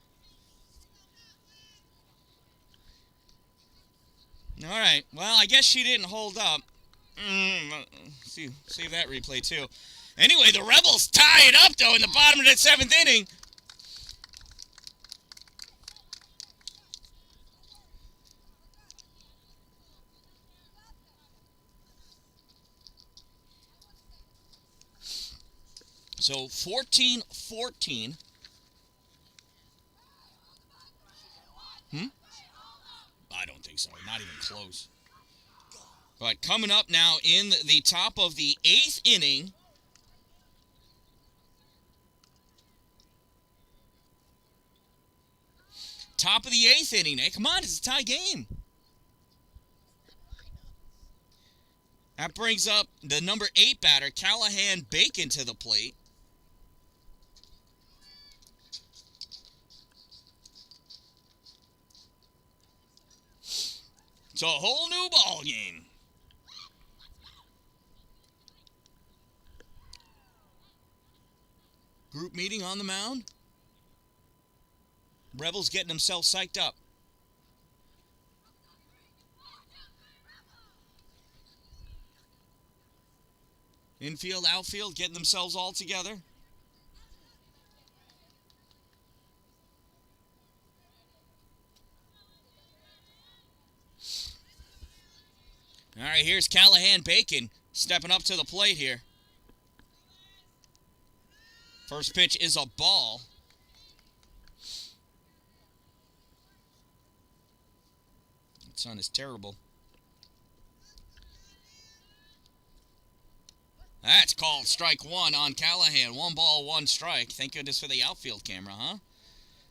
All right. Well, I guess she didn't hold up. Save that replay, too. Anyway, the Rebels tie it up, though, in the bottom of the 7th inning. So, 14-14. I don't think so. Not even close. But coming up now in the top of the 8th inning. Top of the 8th inning. Hey, come on, it's a tie game. That brings up the number 8 batter, Callahan Bacon, to the plate. It's a whole new ball game. Group meeting on the mound. Rebels getting themselves psyched up. Infield, outfield, getting themselves all together. All right, here's Callahan Bacon stepping up to the plate here. First pitch is a ball. That sun is terrible. That's called strike one on Callahan. 1 ball, 1 strike. Thank goodness for the outfield camera, huh?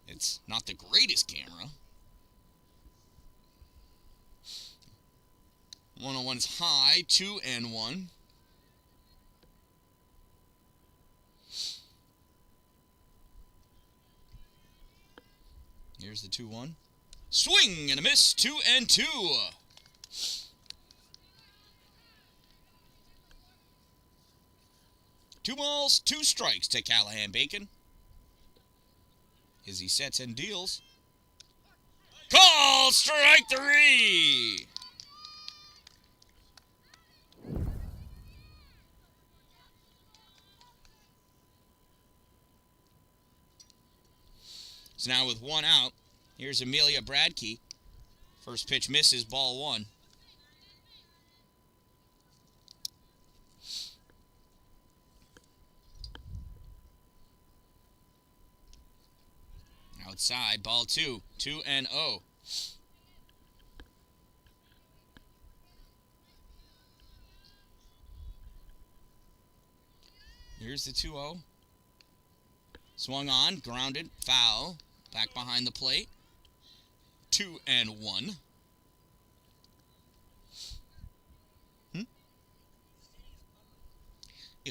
It's not the greatest camera. 1-1 is high. 2-1. Here's the 2-1. Swing and a miss. 2-2. 2 balls, 2 strikes to Callahan Bacon. As he sets and deals. Call strike 3. So now with 1 out, here's Amelia Bradkey. First pitch misses, ball 1. Outside, ball 2. 2-0. Here's the 2-0. Swung on, grounded, foul. Back behind the plate. 2-1. Hey,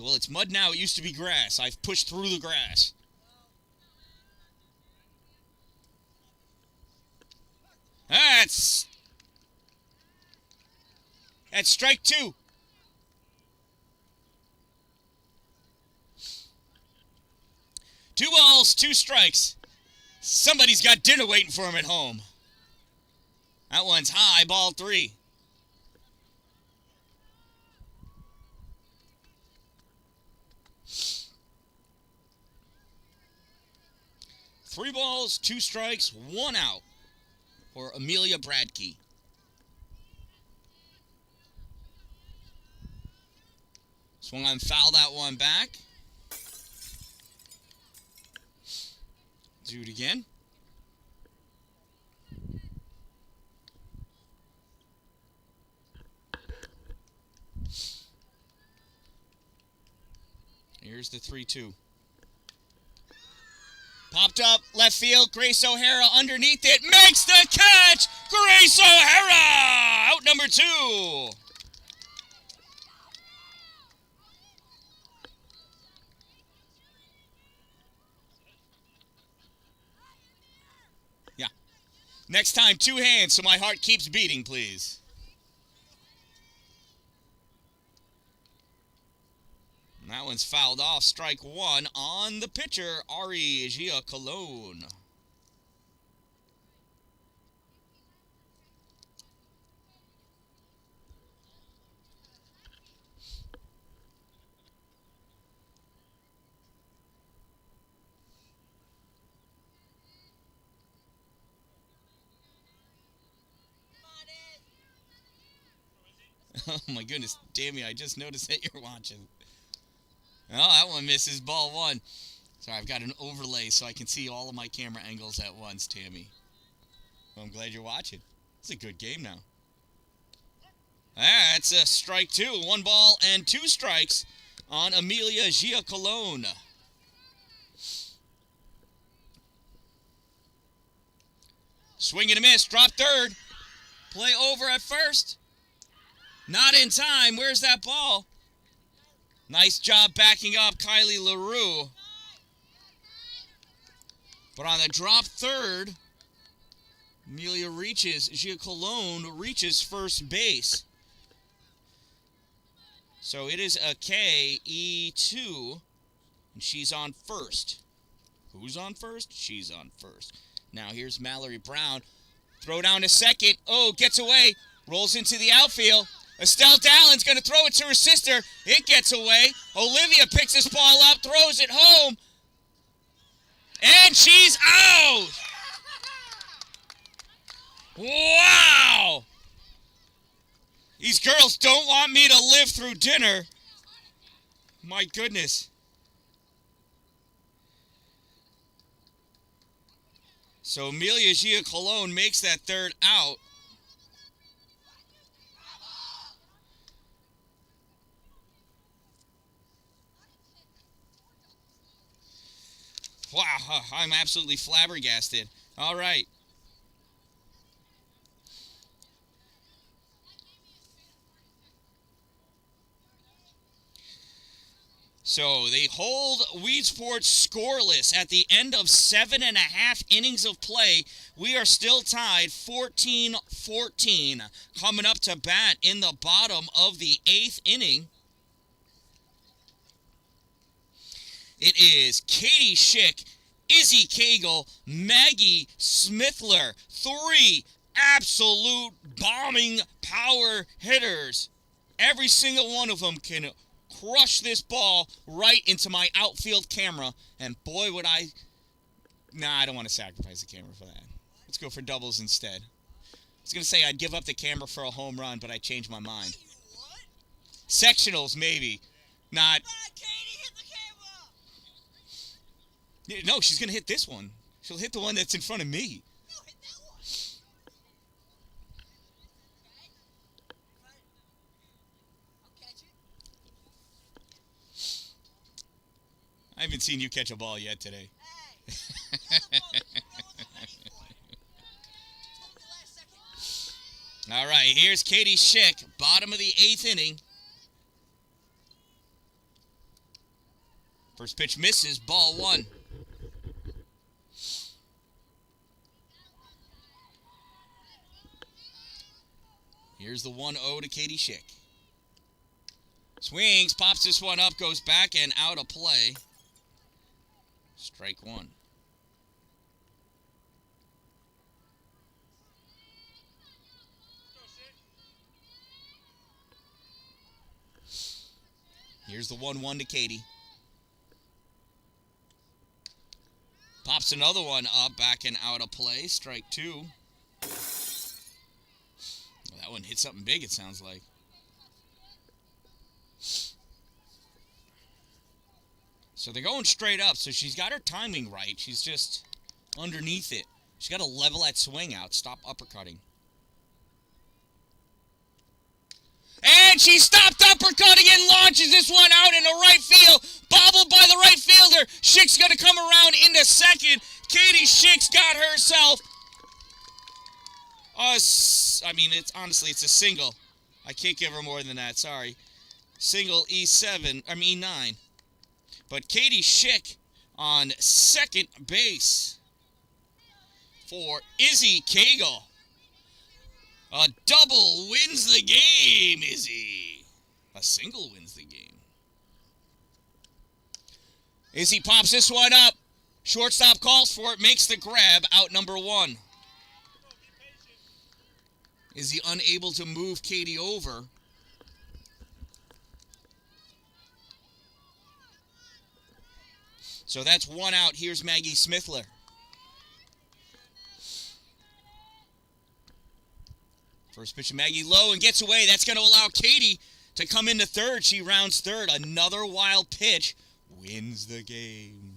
well, it's mud now. It used to be grass. I've pushed through the grass. That's strike 2. Two balls, 2 strikes. Somebody's got dinner waiting for him at home. That one's high, ball 3. Three balls, 2 strikes, 1 out for Amelia Bradkey. Swung on, foul that one back. Do it again. Here's the 3-2. Popped up, left field, Grace O'Hara underneath it, makes the catch! Grace O'Hara! Out number 2. Yeah. Next time, 2 hands so my heart keeps beating, please. And that one's fouled off. Strike 1 on the pitcher, Ari Gia-Colon. Oh my goodness, Tammy, I just noticed that you're watching. Oh, that one misses, ball 1. Sorry, I've got an overlay so I can see all of my camera angles at once, Tammy. Well, I'm glad you're watching. It's a good game now. That's a strike 2. 1 ball and 2 strikes on Amelia Gia-Colon. Swing and a miss, drop third. Play over at first. Not in time. Where's that ball? Nice job backing up Kylie LaRue. But on the drop third, Gia Colon reaches first base. So it is a KE2, and she's on first. Who's on first? She's on first. Now here's Mallory Brown. Throw down to second. Oh, gets away. Rolls into the outfield. Estelle Dallin's going to throw it to her sister. It gets away. Olivia picks this ball up, throws it home. And she's out! Wow! These girls don't want me to live through dinner. My goodness. So Amelia Gia Colon makes that third out. Wow, I'm absolutely flabbergasted. All right. So they hold Weedsport scoreless at the end of 7.5 innings of play. We are still tied 14-14. Coming up to bat in the bottom of the 8th inning, it is Katie Schick, Izzy Cagle, Maggie Smithler. 3 absolute bombing power hitters. Every single one of them can crush this ball right into my outfield camera. And boy, would I... Nah, I don't want to sacrifice the camera for that. Let's go for doubles instead. I was going to say I'd give up the camera for a home run, but I changed my mind. What? Sectionals, maybe. Not... Katie hit the camera! No, she's going to hit this one. She'll hit the one that's in front of me. No, hit that one. I'll catch it. I haven't seen you catch a ball yet today. Hey, that wasn't ready for it. Told me last second. All right, here's Katie Schick, bottom of the 8th inning. First pitch misses, ball 1. Here's the 1-0 to Katie Schick. Swings, pops this one up, goes back and out of play. Strike 1. Here's the 1-1 to Katie. Pops another one up, back and out of play. Strike 2. That one hit something big, it sounds like. So they're going straight up, so she's got her timing right. She's just underneath it. She's got to level that swing out. Stop uppercutting. And she stopped uppercutting and launches this one out into right field. Bobbled by the right fielder. Schick's going to come around into second. Katie Schick's got herself it's a single. I can't give her more than that, sorry. Single E9. But Katie Schick on second base for Izzy Cagle. A double wins the game, Izzy. A single wins the game. Izzy pops this one up. Shortstop calls for it, makes the grab, out number 1. Izzy unable to move Katie over. So that's 1 out. Here's Maggie Smithler. First pitch of Maggie low and gets away. That's going to allow Katie to come into third. She rounds third. Another wild pitch wins the game.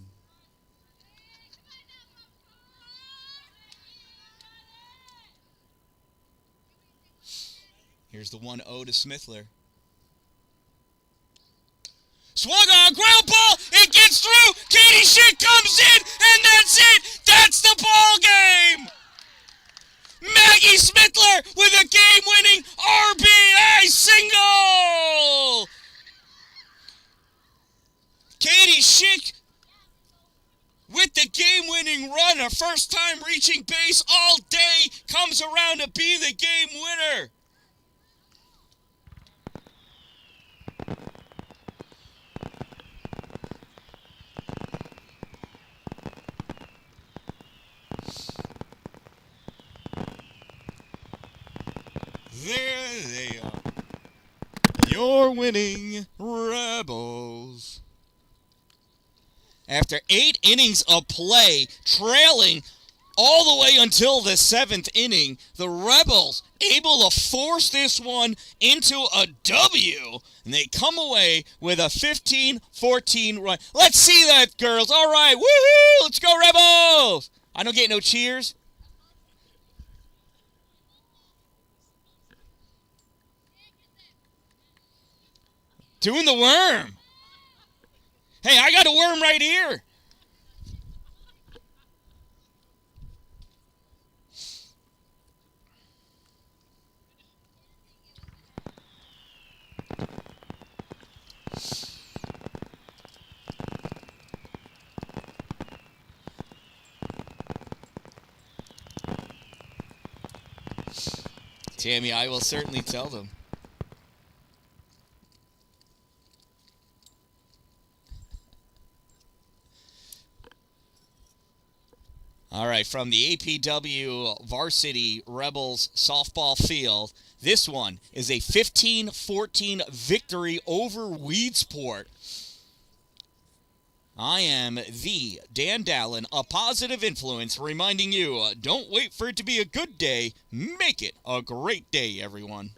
Here's the 1-0 to Smithler. Swung on, ground ball, it gets through, Katie Schick comes in, and that's it! That's the ball game! Maggie Becky Smithler with a game-winning RBI single! Katie Schick with the game-winning run, her first time reaching base all day, comes around to be the game winner. There they are, your winning Rebels. After 8 innings of play, trailing all the way until the 7th inning, the Rebels able to force this one into a W, and they come away with a 15-14 run. Let's see that, girls. All right, woohoo! Let's go, Rebels! I don't get no cheers. Doing the worm. Hey, I got a worm right here. Tammy, I will certainly tell them. All right, from the APW Varsity Rebels softball field, this one is a 15-14 victory over Weedsport. I am the Dan-Dalin, a positive influence, reminding you, don't wait for it to be a good day, make it a great day, everyone.